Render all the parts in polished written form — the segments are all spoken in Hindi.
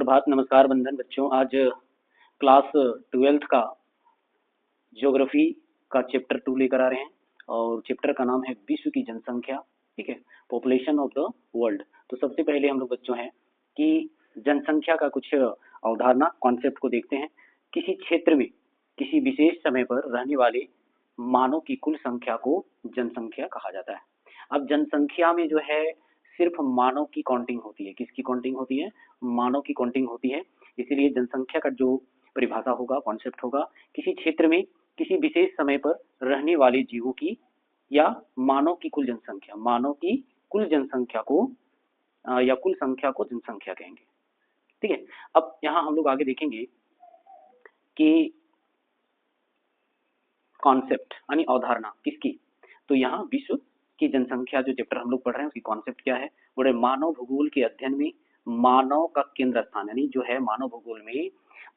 सुप्रभात, नमस्कार, वंदन बच्चों। आज क्लास 12th का ज्योग्राफी का चैप्टर 2 लेकर आ रहे हैं और चैप्टर का नाम है विश्व की जनसंख्या। ठीक है, पॉपुलेशन ऑफ द वर्ल्ड। तो सबसे पहले हम लोग बच्चों हैं कि जनसंख्या का कुछ अवधारणा कॉन्सेप्ट को देखते हैं। किसी क्षेत्र में किसी विशेष समय पर रहने वाले मानव की कुल संख्या को जनसंख्या कहा जाता है। अब जनसंख्या में जो है सिर्फ मानव की काउंटिंग होती है। किसकी काउंटिंग होती है? मानव की काउंटिंग होती है। इसीलिए जनसंख्या का जो परिभाषा होगा, कॉन्सेप्ट होगा, किसी क्षेत्र में किसी विशेष समय पर रहने वाले जीवों की या मानव की कुल जनसंख्या, मानव की कुल जनसंख्या को या कुल संख्या को जनसंख्या कहेंगे। ठीक है, अब यहाँ हम लोग आगे देखेंगे कि कॉन्सेप्ट यानी अवधारणा किसकी। तो यहाँ विश्व की जनसंख्या जो चैप्टर हम लोग पढ़ रहे हैं उसकी कॉन्सेप्ट क्या है? बोले मानव भूगोल के अध्ययन में मानव का केंद्र स्थान यानी जो है मानव भूगोल में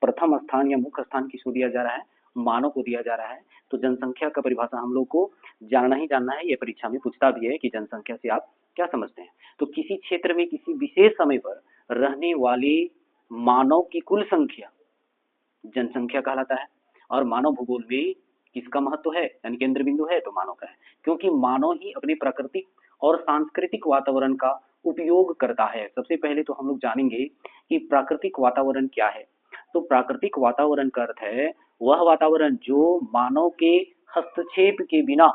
प्रथम स्थान या मुख्य स्थान किसको दिया जा रहा है? मानव को दिया जा रहा है। तो जनसंख्या का परिभाषा हम लोग को जानना ही जानना है। ये परीक्षा में पूछता भी है कि जनसंख्या से आप क्या समझते हैं। तो किसी क्षेत्र में किसी विशेष समय पर रहने वाले मानव की कुल संख्या जनसंख्या कहलाता है। और मानव भूगोल में किसका महत्व है यानी केंद्र बिंदु है तो मानव का है, क्योंकि मानव ही अपने प्राकृतिक और सांस्कृतिक वातावरण का उपयोग करता है। सबसे पहले तो हम लोग जानेंगे कि प्राकृतिक वातावरण क्या है। तो प्राकृतिक वातावरण का अर्थ है वह वातावरण जो मानव के हस्तक्षेप के बिना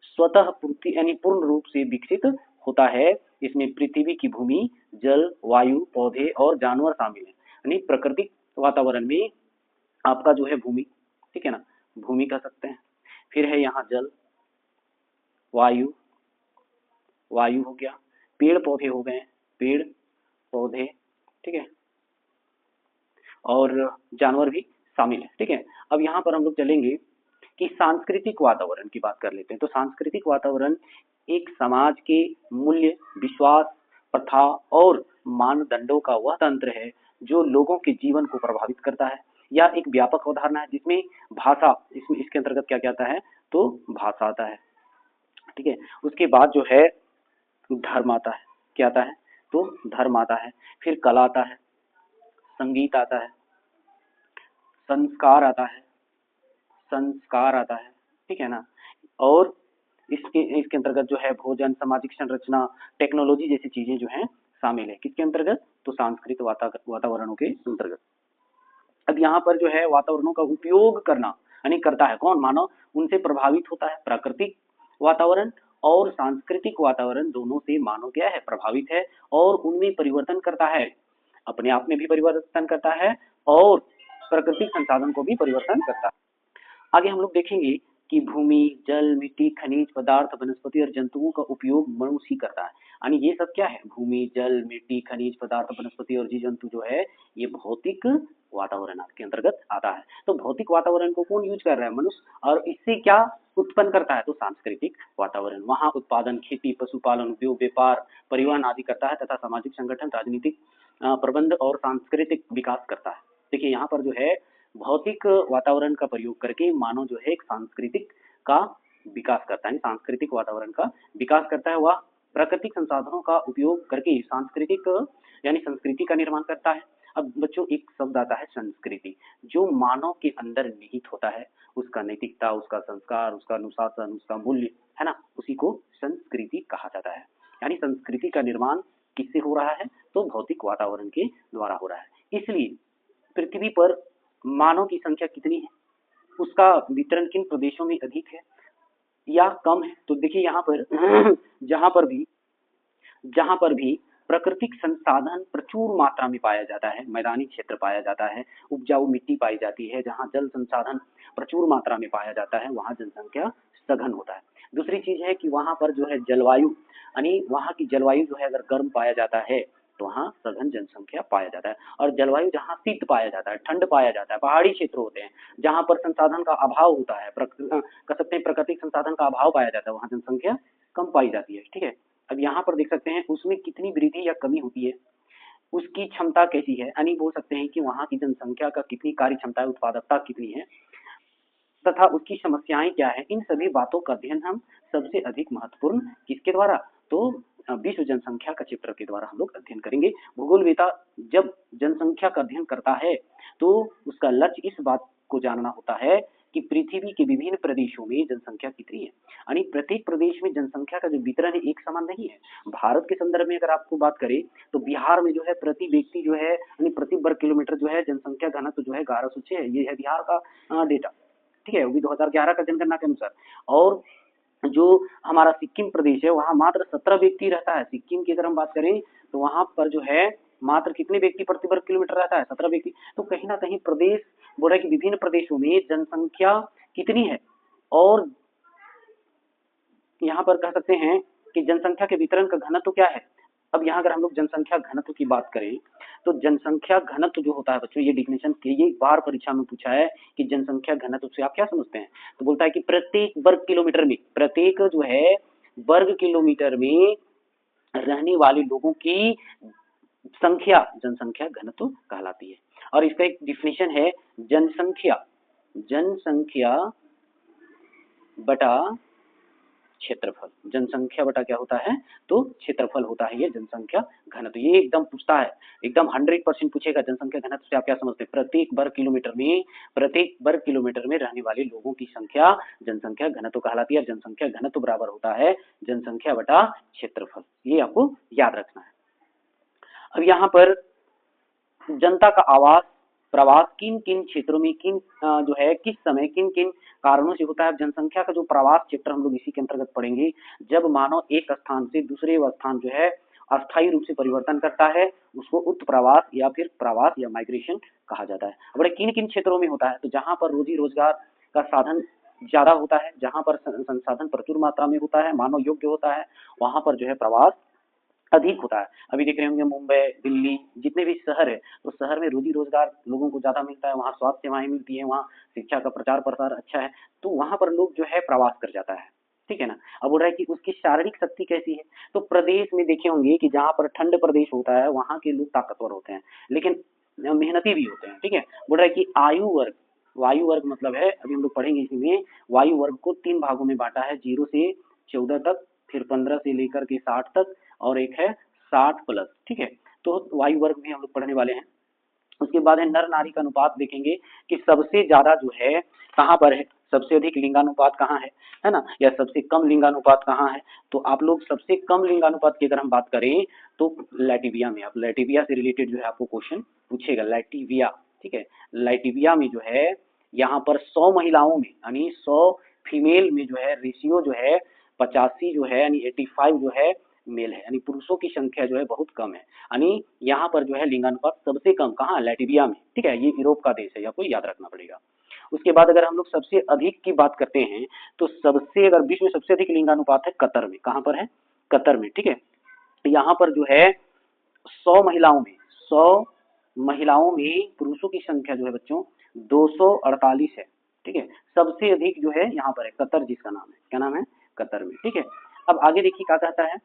स्वतः यानी पूर्ण रूप से विकसित होता है। इसमें पृथ्वी की भूमि, जल, वायु, पौधे और जानवर शामिल है। यानी प्राकृतिक वातावरण में आपका जो है भूमि, ठीक है ना, भूमि कह सकते हैं। फिर है यहाँ जल, वायु, वायु हो गया, पेड़ पौधे हो गए, पेड़ पौधे, ठीक है, और जानवर भी शामिल है। ठीक है, अब यहाँ पर हम लोग चलेंगे कि सांस्कृतिक वातावरण की बात कर लेते हैं। तो सांस्कृतिक वातावरण एक समाज के मूल्य, विश्वास, प्रथा और मानदंडों का वह तंत्र है जो लोगों के जीवन को प्रभावित करता है। या एक व्यापक अवधारणा है जिसमें भाषा, इसमें इसके अंतर्गत क्या क्या आता है? तो भाषा आता है। ठीक है, उसके बाद जो है धर्म आता है। क्या आता है? तो धर्म आता है। फिर कला आता है, संगीत आता है, संस्कार आता है, संस्कार आता है, ठीक है ना। और इसके अंतर्गत जो है भोजन, सामाजिक संरचना, टेक्नोलॉजी जैसी चीजें जो हैं शामिल है। किसके अंतर्गत? तो सांस्कृतिक वातावरणों के अंतर्गत। अब यहाँ पर जो है वातावरणों का उपयोग करना यानी करता है कौन? मानव। उनसे प्रभावित होता है। प्राकृतिक वातावरण और सांस्कृतिक वातावरण दोनों से मानव क्या है? प्रभावित है और उनमें परिवर्तन करता है। अपने आप में भी परिवर्तन करता है और प्राकृतिक संसाधन को भी परिवर्तन करता है। आगे हम लोग देखेंगे कि भूमि, जल, मिट्टी, खनिज पदार्थ, वनस्पति और जंतुओं का उपयोग मनुष्य ही करता है। यानी ये सब क्या है? भूमि, जल, मिट्टी, खनिज पदार्थ, वनस्पति और जीव जंतु जो है ये भौतिक वातावरण के अंतर्गत आता है। तो भौतिक वातावरण को कौन यूज कर रहा है? मनुष्य। और इससे क्या उत्पन्न करता है? तो सांस्कृतिक वातावरण। वहाँ उत्पादन, खेती, पशुपालन, उद्योग, व्यापार, परिवहन आदि करता है तथा सामाजिक संगठन, राजनीतिक प्रबंध और सांस्कृतिक विकास करता है। देखिए यहाँ पर जो है भौतिक वातावरण का प्रयोग करके मानव जो है एक सांस्कृतिक का विकास करता है। सांस्कृतिक वातावरण का विकास करता है। वह प्राकृतिक संसाधनों का उपयोग करके सांस्कृतिक यानी संस्कृति का निर्माण करता है। अब बच्चों एक शब्द आता है संस्कृति, जो मानव के अंदर निहित होता है। उसका नैतिकता, उसका संस्कार, उसका अनुशासन, उसका मूल्य, है ना, उसी को संस्कृति कहा जाता है। यानी संस्कृति का निर्माण किससे हो रहा है? तो भौतिक वातावरण के द्वारा हो रहा है। इसलिए पृथ्वी पर मानव की संख्या कितनी है? उसका वितरण किन प्रदेशों में अधिक है या कम है? तो देखिए यहाँ पर जहाँ पर भी प्राकृतिक संसाधन प्रचुर मात्रा में पाया जाता है, मैदानी क्षेत्र पाया जाता है, उपजाऊ मिट्टी पाई जाती है, जहाँ जल संसाधन प्रचुर मात्रा में पाया जाता है, वहाँ जनसंख्या सघन होता है। दूसरी चीज है कि वहाँ पर जो है जलवायु, यानी वहाँ की जलवायु जो है अगर गर्म पाया जाता है तो वहाँ सघन जनसंख्या पाया जाता है। और जलवायु जहाँ शीत पाया जाता है, ठंड पाया जाता है, पहाड़ी क्षेत्र होते हैं जहाँ पर संसाधन का अभाव होता है, कह सकते हैं प्राकृतिक संसाधन का अभाव पाया जाता है, वहाँ जनसंख्या कम पाई जाती है। ठीक है, अब यहाँ पर देख सकते हैं उसमें कितनी वृद्धि या कमी होती है, उसकी क्षमता कैसी है, यानी बोल सकते हैं कि वहाँ की जनसंख्या का कितनी कार्य क्षमता है, उत्पादकता कितनी है तथा उसकी समस्याएं क्या है। इन सभी बातों का अध्ययन हम सबसे अधिक महत्वपूर्ण किसके द्वारा? तो विश्व जनसंख्या का चैप्टर के द्वारा हम लोग अध्ययन करेंगे। भूगोलवेत्ता जब जनसंख्या का अध्ययन करता है तो उसका लक्ष्य इस बात को जानना होता है कि पृथ्वी के विभिन्न प्रदेशों में जनसंख्या कितनी है, यानी प्रत्येक प्रदेश में जनसंख्या का जो वितरण है एक समान नहीं है। भारत के संदर्भ में अगर आपको बात करें तो बिहार में जो है प्रति व्यक्ति जो है यानी प्रति वर्ग किलोमीटर जो है जनसंख्या घनत्व जो है 1106 है, ये है बिहार का डेटा, ठीक है, वो भी 2011 का जनगणना के अनुसार। और जो हमारा सिक्किम प्रदेश है वहाँ मात्र 17 व्यक्ति रहता है। सिक्किम की अगर हम बात करें तो वहाँ पर जो है मात्र कितने व्यक्ति प्रति वर्ग किलोमीटर रहता है, 17 व्यक्ति। तो कहीं ना कहीं प्रदेश बोल रहा है कि विभिन्न प्रदेशों में जनसंख्या कितनी है, और यहाँ पर कह सकते हैं कि जनसंख्या के वितरण का घनत्व क्या है। अब यहाँ अगर हम लोग जनसंख्या घनत्व की बात करें तो जनसंख्या घनत्व जो होता है बच्चों, ये डिफिनेशन के ये बार परीक्षा में पूछा है कि जनसंख्या घनत्व से आप क्या समझते हैं। तो बोलता है कि प्रत्येक वर्ग किलोमीटर में, प्रत्येक जो है वर्ग किलोमीटर में रहने वाले लोगों की संख्या जनसंख्या घनत्व कहलाती है। और इसका एक डिफिनेशन है जनसंख्या, जनसंख्या बटा क्षेत्रफल। जनसंख्या बटा क्या होता है, तो क्षेत्रफल होता है ये जनसंख्या घनत्व। ये एकदम पूछता है, एकदम 100% पूछेगा जनसंख्या घनत्व से आप क्या समझते हैं। प्रत्येक वर्ग किलोमीटर में रहने वाले लोगों की संख्या जनसंख्या घनत्व कहलाती है। जनसंख्या घनत्व बराबर होता है जनसंख्या बटा क्षेत्रफल, ये आपको याद रखना है। अब यहाँ पर जनता का आवास प्रवास किन किन क्षेत्रों में जो है किस समय किन किन कारणों से होता है। जनसंख्या का जो प्रवास क्षेत्र हम लोग इसी के अंतर्गत पढ़ेंगे। जब मानव एक स्थान से दूसरे स्थान जो है अस्थायी रूप से परिवर्तन करता है उसको उत्प्रवास या फिर प्रवास या माइग्रेशन कहा जाता है। अब किन किन क्षेत्रों में होता है, तो जहाँ पर रोजी रोजगार का साधन ज्यादा होता है, जहाँ पर संसाधन प्रचुर मात्रा में होता है, मानव योग्य होता है, वहां पर जो है प्रवास अधिक होता है। अभी देख रहे होंगे मुंबई, दिल्ली, जितने भी शहर है तो शहर में रोजी रोजगार लोगों को ज्यादा मिलता है, वहाँ स्वास्थ्य सेवाएं मिलती है, वहाँ शिक्षा का प्रचार प्रसार अच्छा है, तो वहां पर लोग जो है प्रवास कर जाता है, ठीक है ना। अब बोल रहा है कि उसकी शारीरिक शक्ति कैसी है, तो प्रदेश में देखे होंगे कि जहाँ पर ठंड प्रदेश होता है वहाँ के लोग ताकतवर होते हैं लेकिन मेहनती भी होते हैं, ठीक है। बोल रहा है कि वायु वर्ग मतलब है, अभी हम लोग पढ़ेंगे इसमें, वायु वर्ग को 3 भागों में बांटा है, 0 से 14 तक, फिर 15 से लेकर के 60 तक, और एक है 60 प्लस, ठीक है। तो वायु वर्ग में हम लोग पढ़ने वाले हैं। उसके बाद है नर नारी का अनुपात देखेंगे कि सबसे ज्यादा जो है कहाँ पर है, सबसे अधिक लिंगानुपात कहाँ है ना, या सबसे कम लिंगानुपात कहाँ है। तो आप लोग सबसे कम लिंगानुपात की अगर हम बात करें तो लैटिविया में, आप लैटिविया से रिलेटेड जो है आपको क्वेश्चन पूछेगा, लैटिविया, ठीक है। लैटिविया में जो है यहाँ पर 100 महिलाओं में यानी 100 फीमेल में जो है रेशियो जो है 85 जो है यानी 85 जो है मेल है, यानी पुरुषों की संख्या जो है बहुत कम है, यानी यहाँ पर जो है लिंगानुपात सबसे कम कहाँ, लैटिविया में, ठीक है। ये यूरोप का देश है, आपको याद रखना पड़ेगा। उसके बाद अगर हम लोग सबसे अधिक की बात करते हैं तो सबसे अगर विश्व में सबसे अधिक लिंगानुपात है कतर में, कहाँ पर है, कतर में, ठीक है। यहाँ पर जो है 100 महिलाओं में पुरुषों की संख्या जो है बच्चों 248 है, ठीक है। सबसे अधिक जो है यहाँ पर है कतर, जिसका नाम है, क्या नाम है, कतर में, ठीक है। अब आगे देखिए क्या कहता है,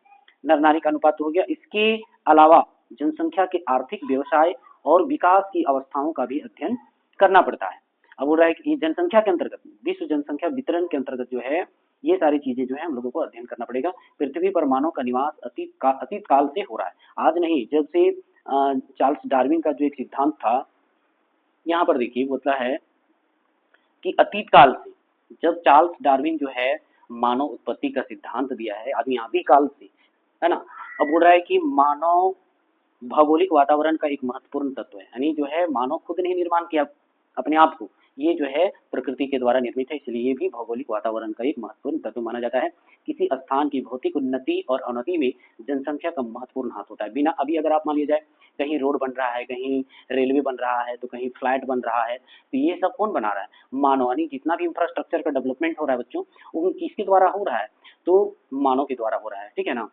नर नारी का अनुपात हो गया। इसके अलावा जनसंख्या के आर्थिक, व्यवसाय और विकास की अवस्थाओं का भी अध्ययन करना पड़ता है। अब बोल रहा है कि जनसंख्या के अंतर्गत, विश्व जनसंख्या वितरण के अंतर्गत जो है ये सारी चीजें जो है हम लोगों को अध्ययन करना पड़ेगा। पृथ्वी पर मानव का निवास अतीत काल से हो रहा है, आज नहीं, जब से चार्ल्स डार्विन का जो एक सिद्धांत था, यहाँ पर देखिए बोलता है कि अतीत काल से, जब चार्ल्स डार्विन जो है मानव उत्पत्ति का सिद्धांत दिया है, आदि आदि काल से, है ना। अब बोल रहा है कि मानव भौगोलिक वातावरण का एक महत्वपूर्ण तत्व है, यानी जो है मानव खुद नहीं निर्माण किया अपने आप को, ये जो है प्रकृति के द्वारा निर्मित है, इसलिए ये भी भौगोलिक वातावरण का एक महत्वपूर्ण तत्व माना जाता है। किसी स्थान की भौतिक उन्नति और अवनति में जनसंख्या का महत्वपूर्ण हाथ होता है। बिना अभी अगर आप मान लिया जाए कहीं रोड बन रहा है, कहीं रेलवे बन रहा है, तो कहीं फ्लैट बन रहा है, तो ये सब कौन बना रहा है, मानव, यानी जितना भी इंफ्रास्ट्रक्चर का डेवलपमेंट हो रहा है बच्चों, वो किसके द्वारा हो रहा है, तो मानव के द्वारा हो रहा है, ठीक है ना।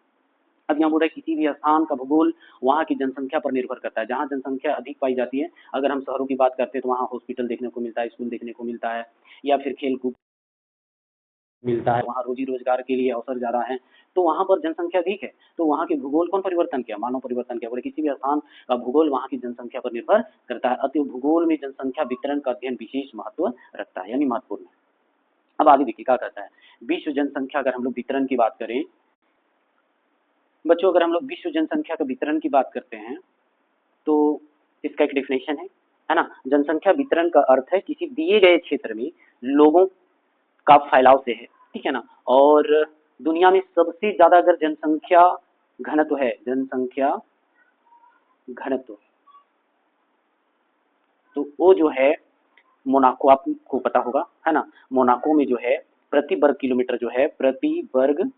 अब यहाँ बोल रहे किसी भी स्थान का भूगोल वहाँ की जनसंख्या पर निर्भर करता है। जहाँ जनसंख्या अधिक पाई जाती है, अगर हम शहरों की बात करते हैं तो वहाँ हॉस्पिटल देखने को मिलता है, स्कूल देखने को मिलता है, या फिर खेल कूद मिलता है, वहाँ रोजी रोजगार के लिए अवसर ज्यादा है, तो वहाँ पर जनसंख्या अधिक है। तो वहाँ के भूगोल कौन परिवर्तन किया, मानव परिवर्तन किया। बोले किसी भी स्थान का भूगोल वहाँ की जनसंख्या पर निर्भर करता है, अतः भूगोल में जनसंख्या वितरण का अध्ययन विशेष महत्व रखता है, यानी महत्वपूर्ण है। अब आगे देखिए क्या कहता है, विश्व जनसंख्या अगर हम लोग वितरण की बात करें बच्चों अगर हम लोग विश्व जनसंख्या का वितरण की बात करते हैं तो इसका एक डेफिनेशन है ना। जनसंख्या वितरण का अर्थ है किसी दिए गए क्षेत्र में लोगों का फैलाव से है, ठीक है ना। और दुनिया में सबसे ज्यादा अगर जनसंख्या घनत्व है, जनसंख्या घनत्व, तो वो जो है मोनाको, आपको पता होगा है ना। मोनाको में जो है प्रति वर्ग किलोमीटर जो है, प्रति वर्ग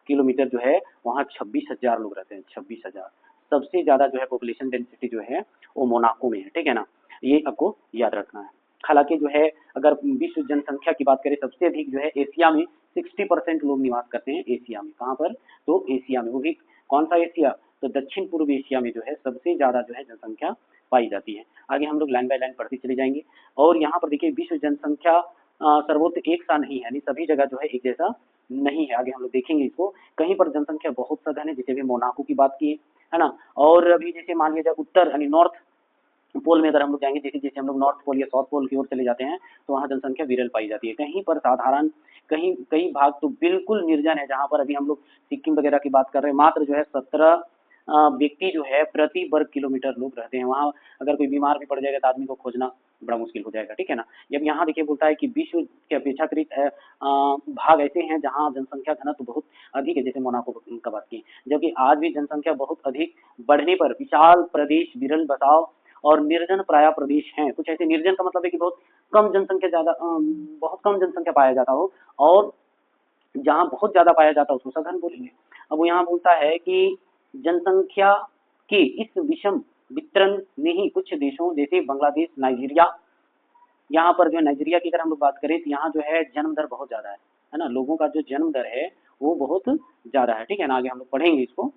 किलोमीटर जो है वहाँ 26,000 लोग रहते हैं, 26,000। सबसे ज्यादा जो है पॉपुलेशन डेंसिटी जो है वो मोनाको में है, ठीक है ना। ये आपको याद रखना है। हालांकि जो है अगर विश्व जनसंख्या की बात करें सबसे अधिक जो है एशिया में 60% लोग निवास करते हैं एशिया में। कहाँ पर? तो एशिया में, वो भी कौन सा एशिया? तो दक्षिण पूर्व एशिया में जो है सबसे ज्यादा जो है जनसंख्या पाई जाती है। आगे हम लोग लाइन बाय लाइन पढ़ते चले जाएंगे। और यहाँ पर देखिए विश्व जनसंख्या सर्वोच्च एक सा नहीं है, यानी सभी जगह जो है एक जैसा नहीं है। आगे हम लोग देखेंगे इसको। कहीं पर जनसंख्या बहुत सघन है, जैसे अभी मोनाको की बात की है ना। और अभी जैसे मान लिया जाए उत्तर यानी नॉर्थ पोल में अगर हम लोग जाएंगे, जैसे जैसे हम लोग नॉर्थ पोल या साउथ पोल की ओर चले जाते हैं तो वहाँ जनसंख्या विरल पाई जाती है। कहीं पर साधारण, कहीं कई भाग तो बिल्कुल निर्जन है, जहाँ पर अभी हम लोग सिक्किम वगैरह की बात कर रहे हैं, मात्र जो है 17 व्यक्ति जो है प्रति वर्ग किलोमीटर लोग रहते हैं। वहाँ अगर कोई बीमार भी पड़ जाएगा तो आदमी को खोजना बड़ा मुश्किल हो जाएगा, ठीक है ना। जब यहाँ देखिए बोलता है कि विश्व के अपेक्षाकृत भाग ऐसे हैं जहाँ जनसंख्या घनत्व बहुत अधिक है, जैसे मोनाको का बात की। जबकि आज भी जनसंख्या बहुत अधिक बढ़ने पर विशाल प्रदेश, विरल बसाव और निर्जन प्राय प्रदेश हैं। कुछ ऐसे निर्जन का मतलब है कि बहुत कम जनसंख्या, बहुत कम जनसंख्या पाया जाता हो, और जहाँ बहुत ज्यादा पाया जाता है उसको सघन बोलेंगे। अब वो यहाँ बोलता है कि जनसंख्या के इस विषम वितरण में ही कुछ देशों जैसे बांग्लादेश, नाइजीरिया, यहाँ पर जो है नाइजीरिया की अगर हम लोग बात करें तो यहाँ जो है जन्म दर बहुत ज्यादा है ना। लोगों का जो जन्म दर है वो बहुत ज्यादा है, ठीक है ना। आगे हम लोग पढ़ेंगे इसको।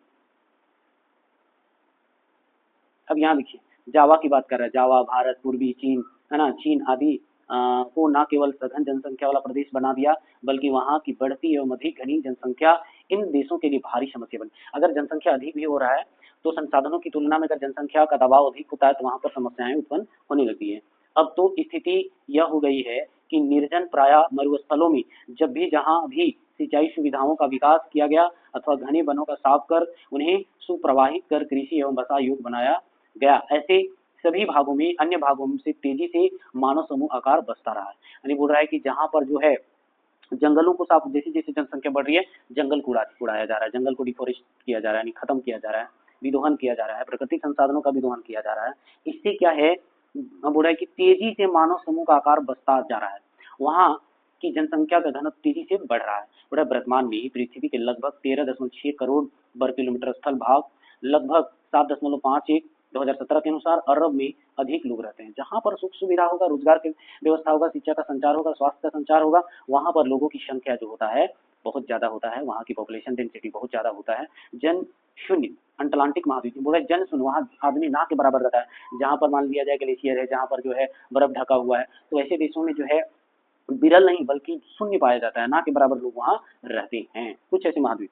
अब यहाँ देखिए जावा की बात कर रहा है। जावा भारत, पूर्वी चीन है ना, चीन आदि को न केवल सघन जनसंख्या वाला प्रदेश बना दिया, बल्कि वहाँ की बढ़ती एवं अधिक घनी जनसंख्या इन देशों के लिए भारी समस्या बनी। अगर जनसंख्या अधिक भी हो रहा है तो संसाधनों की तुलना में अगर जनसंख्या का दबाव अधिक होता है तो वहाँ पर समस्याएं उत्पन्न होने लगती है। अब तो स्थिति यह हो गई है कि निर्जन प्राय मरुस्थलों में जब भी जहाँ भी सिंचाई सुविधाओं का विकास किया गया अथवा घने वनों का साफ कर उन्हें सुप्रवाहित कर कृषि एवं बसा योग्य बनाया गया, ऐसे सभी भागों में, अन्य भागों में से तेजी से मानव समूह आकार बढ़ता रहा है। यानी बोल रहा है कि जहाँ पर जो है जंगलों को साफ, जैसे जैसे जनसंख्या बढ़ रही है जंगल को उड़ाया जा रहा है, जंगल को डिफोरेस्ट किया जा रहा है, यानी खत्म किया जा रहा है, विदोहन किया जा रहा है, प्राकृतिक संसाधनों का विदोहन किया जा रहा है। इससे क्या है, बोल रहा है कि तेजी से मानव समूह का आकार बढ़ता जा रहा है, वहाँ की जनसंख्या का घनत्व तेजी से बढ़ रहा है। बोल रहा है वर्तमान में पृथ्वी के लगभग 13.6 करोड़ वर्ग किलोमीटर स्थल भाग, लगभग 7.51 2017 के अनुसार अरब में अधिक लोग रहते हैं। जहाँ पर सुख सुविधा होगा, रोजगार की व्यवस्था होगा, शिक्षा का संचार होगा, स्वास्थ्य का संचार होगा, वहाँ पर लोगों की संख्या जो होता है बहुत ज्यादा होता है, वहाँ की पॉपुलेशन डेंसिटी बहुत ज्यादा होता है। जन शून्य अटलांटिक महाद्वीप बोला जन शून्य, वहाँ आदमी ना के बराबर रहता है। जहाँ पर मान लिया जाए ग्लेशियर है, जहाँ पर जो है बर्फ ढका हुआ है, तो ऐसे देशों में जो है विरल नहीं बल्कि शून्य पाया जाता है, ना के बराबर लोग वहाँ रहते हैं। कुछ ऐसे महाद्वीप।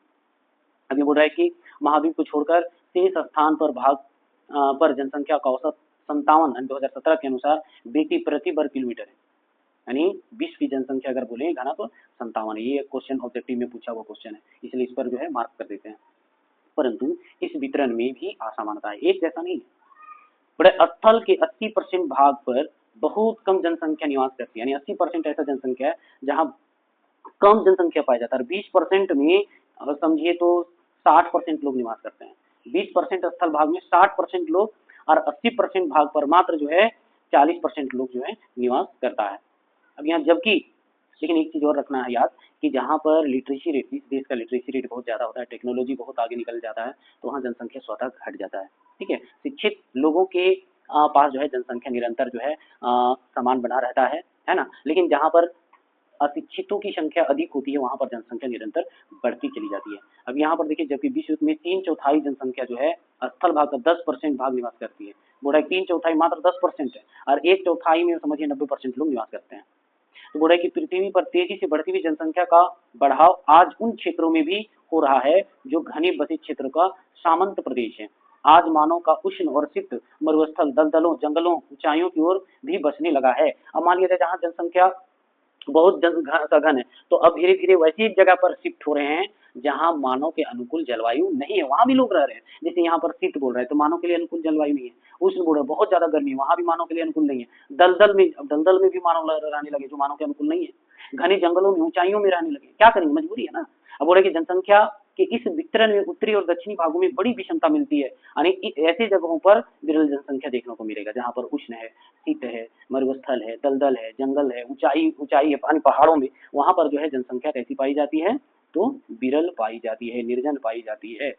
अब ये बोल रहा है कि महाद्वीप को छोड़कर शेष स्थान पर भाग पर जनसंख्या का औसत 57 2017 के अनुसार व्यक्ति प्रति वर्ग किलोमीटर है। यानी विश्व की जनसंख्या अगर बोले घना तो 57 है। ये क्वेश्चन ऑब्जेक्टिव में पूछा हुआ क्वेश्चन है, इसलिए इस पर जो है मार्क कर देते हैं। परंतु इस वितरण में भी असमानता है, एक जैसा नहीं है। बड़े स्थल के 80% भाग पर बहुत कम जनसंख्या निवास करती है, यानी 80% ऐसा जनसंख्या है जहाँ कम जनसंख्या पाया जाता है। 20% में समझिए तो 60% लोग निवास करते हैं। 20% स्थल भाग में 60% लोग और 80% भाग पर मात्र जो है 40% लोग जो है निवास करता है। अब यहाँ जबकि लेकिन एक चीज और रखना है याद कि जहाँ पर लिटरेसी रेट, इस देश का लिटरेसी रेट बहुत ज्यादा होता है, टेक्नोलॉजी बहुत आगे निकल जाता है, तो वहाँ जनसंख्या स्वतः घट जाता है। ठीक है, शिक्षित लोगों के पास जो है जनसंख्या निरंतर जो है समान बना रहता है ना। लेकिन जहाँ पर अशिक्षितों की संख्या अधिक होती है वहां पर जनसंख्या निरंतर बढ़ती चली जाती है। अब यहाँ पर देखिए जबकि विश्व में 3/4 जनसंख्या जो है स्थल भाग का 10% भाग निवास करती है। बोल रहा है 3/4 मात्र 10% है, और 1/4 में समझिए 90% लोग निवास करते हैं। तो बोल रहा है कि पृथ्वी पर तेजी से बढ़ती हुई जनसंख्या का बढ़ाव आज उन क्षेत्रों में भी हो रहा है जो घने बसे क्षेत्र का सामंत प्रदेश है। आज मानव का उष्ण और शीत मरुस्थल, दलदलों, जंगलों, ऊंचाइयों की ओर भी बसने लगा है। अब मान लिया जाए जहाँ जनसंख्या बहुत सघन है। तो अब धीरे धीरे वैसी जगह पर शिफ्ट हो रहे हैं जहां मानव के अनुकूल जलवायु नहीं है, वहां भी लोग रह रहे हैं। जैसे यहाँ पर शीत बोल रहे हैं तो मानव के लिए अनुकूल जलवायु नहीं है। उष्ण बोल रहे हैं बहुत ज्यादा गर्मी है, वहां भी मानव के लिए अनुकूल नहीं है। दलदल में, अब दलदल में भी मानव रहने लगे जो मानव के अनुकूल नहीं है। घने जंगलों में, ऊंचाइयों में रहने लगे, क्या करेंगे, मजबूरी है ना। अब बोले कि जनसंख्या के इस वितरण में उत्तरी और दक्षिणी भागों में बड़ी विषमता मिलती है, यानी ऐसी जगहों पर विरल जनसंख्या देखने को मिलेगा जहां पर उष्ण है, शीत है, मरुस्थल है, दलदल है, जंगल है, ऊंचाई ऊंचाई है, पानी पहाड़ों में, वहां पर जो है जनसंख्या कैसी पाई जाती है, तो विरल पाई जाती है, निर्जन पाई जाती है।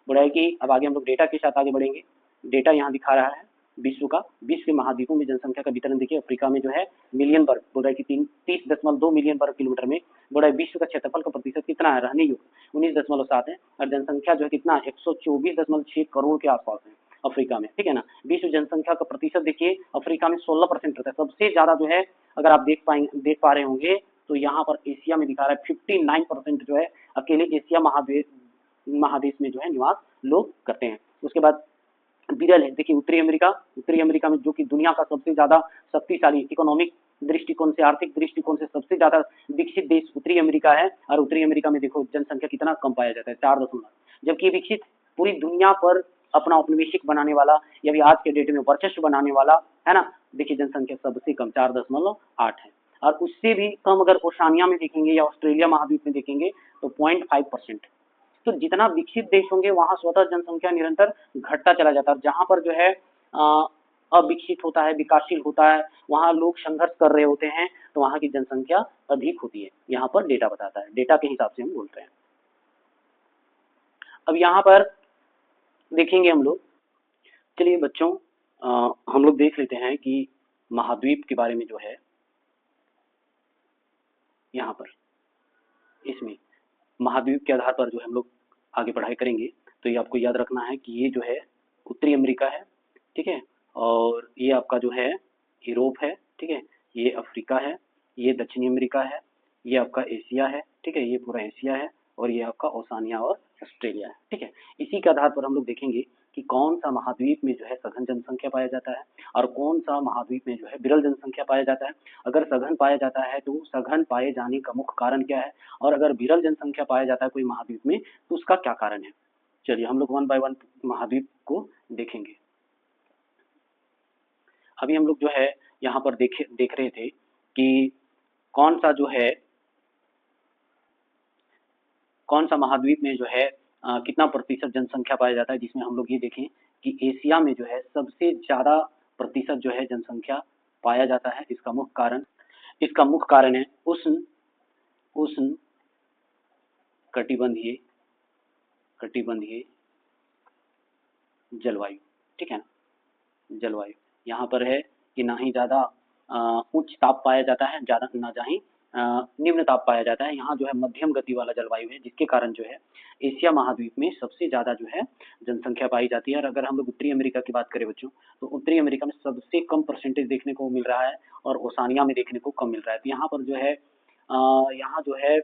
बोला है कि अब आगे हम लोग डेटा के साथ आगे बढ़ेंगे। डेटा यहाँ दिखा रहा है विश्व का, विश्व के महाद्वीपों में जनसंख्या का वितरण देखिए। अफ्रीका में जो है मिलियन वर्ग, बोल रहा है कि 30.2 मिलियन वर्ग किलोमीटर में, बोला है विश्व का क्षेत्रफल का प्रतिशत कितना है रहने योग्य, 19.7 है, और जनसंख्या जो है कितना 124.6 करोड़ के आसपास है अफ्रीका में, ठीक है ना। विश्व जनसंख्या का प्रतिशत देखिए अफ्रीका में 16% रहता है। सबसे ज्यादा जो है, अगर आप देख पा रहे होंगे तो यहाँ पर एशिया में दिखा रहा है 59% जो है अकेले एशिया महादेश में जो है निवास लोग करते हैं। उसके बाद विरल है, देखिए उत्तरी अमेरिका में, जो कि दुनिया का सबसे ज्यादा शक्तिशाली इकोनॉमिक दृष्टिकोण से, आर्थिक दृष्टिकोण से सबसे ज्यादा विकसित देश उत्तरी अमेरिका है। और उत्तरी अमेरिका में देखो जनसंख्या कितना कम पाया जाता है, 4 जबकि विकसित पूरी दुनिया पर अपना औपनिवेशिक बनाने वाला, या भी आज के डेट में वर्चस्व बनाने वाला है ना, देखिए जनसंख्या सबसे कम 4.8 है। और उससे भी कम अगर ओशानिया में देखेंगे या ऑस्ट्रेलिया महाद्वीप में देखेंगे तो 0.5%। तो जितना विकसित देश होंगे वहां स्वतः जनसंख्या निरंतर घटता चला जाता है। जहां पर जो है अविकसित होता है, विकासशील होता है, वहां लोग संघर्ष कर रहे होते हैं, तो वहां की जनसंख्या अधिक होती है। यहाँ पर डेटा बताता है, डेटा के हिसाब से हम बोलते हैं। अब यहाँ पर देखेंगे हम लोग, चलिए बच्चों हम लोग देख लेते हैं कि महाद्वीप के बारे में जो है यहाँ पर, इसमें महाद्वीप के आधार पर जो हम लोग आगे पढ़ाई करेंगे। तो ये आपको याद रखना है कि ये जो है उत्तरी अमेरिका है, ठीक है, और ये आपका जो है यूरोप है, ठीक है, ये अफ्रीका है, ये दक्षिणी अमेरिका है, ये आपका एशिया है, ठीक है, ये पूरा एशिया है, और ये आपका ओशानिया और ऑस्ट्रेलिया है, ठीक है। इसी के आधार पर हम लोग देखेंगे कि कौन सा महाद्वीप में जो है सघन जनसंख्या पाया जाता है और कौन सा महाद्वीप में जो है विरल जनसंख्या पाया जाता है। अगर सघन पाया जाता है तो सघन पाए जाने का मुख्य कारण क्या है, और अगर विरल जनसंख्या पाया जाता है कोई महाद्वीप में तो उसका क्या कारण है। चलिए हम लोग 1 बाय 1 महाद्वीप को देखेंगे। अभी हम लोग जो है यहाँ पर देख रहे थे कि कौन सा जो है, कौन सा महाद्वीप में जो है कितना प्रतिशत जनसंख्या पाया जाता है, जिसमें हम लोग ये देखें कि एशिया में जो है सबसे ज्यादा प्रतिशत जो है जनसंख्या पाया जाता है। इसका मुख्य कारण है उष्ण कटिबंधीय जलवायु, ठीक है ना, जलवायु। यहाँ पर है कि ना ही ज्यादा उच्च ताप पाया जाता है, ज्यादा ना ही निम्न ताप पाया जाता है। यहाँ जो है मध्यम गति वाला जलवायु है, जिसके कारण जो है एशिया महाद्वीप में सबसे ज्यादा जो है जनसंख्या पाई जाती है। और अगर हम लोग उत्तरी अमेरिका की बात करें बच्चों, तो उत्तरी अमेरिका में सबसे कम परसेंटेज देखने को मिल रहा है और ओशानिया में देखने को कम मिल रहा है। तो यहाँ पर जो है यहाँ जो है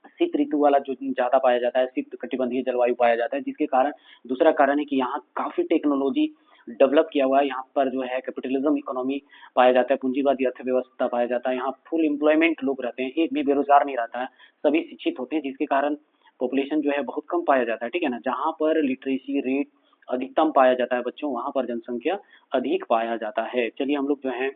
शीत ऋतु वाला जो ज्यादा पाया जाता है, शीत कटिबंधीय जलवायु पाया जाता है, जिसके कारण दूसरा कारण है कि यहाँ काफी टेक्नोलॉजी डेवलप किया हुआ है। यहाँ पर जो है कैपिटलिज्म इकोनॉमी पाया जाता है, पूंजीवादी अर्थव्यवस्था पाया जाता है। यहाँ फुल एम्प्लॉयमेंट लोग रहते हैं, एक भी बेरोजगार नहीं रहता है, सभी शिक्षित होते हैं, जिसके कारण पॉपुलेशन जो है बहुत कम पाया जाता है, ठीक है ना। जहाँ पर लिटरेसी रेट अधिकतम पाया जाता है बच्चों, वहां पर जनसंख्या अधिक पाया जाता है। चलिए हम लोग जो है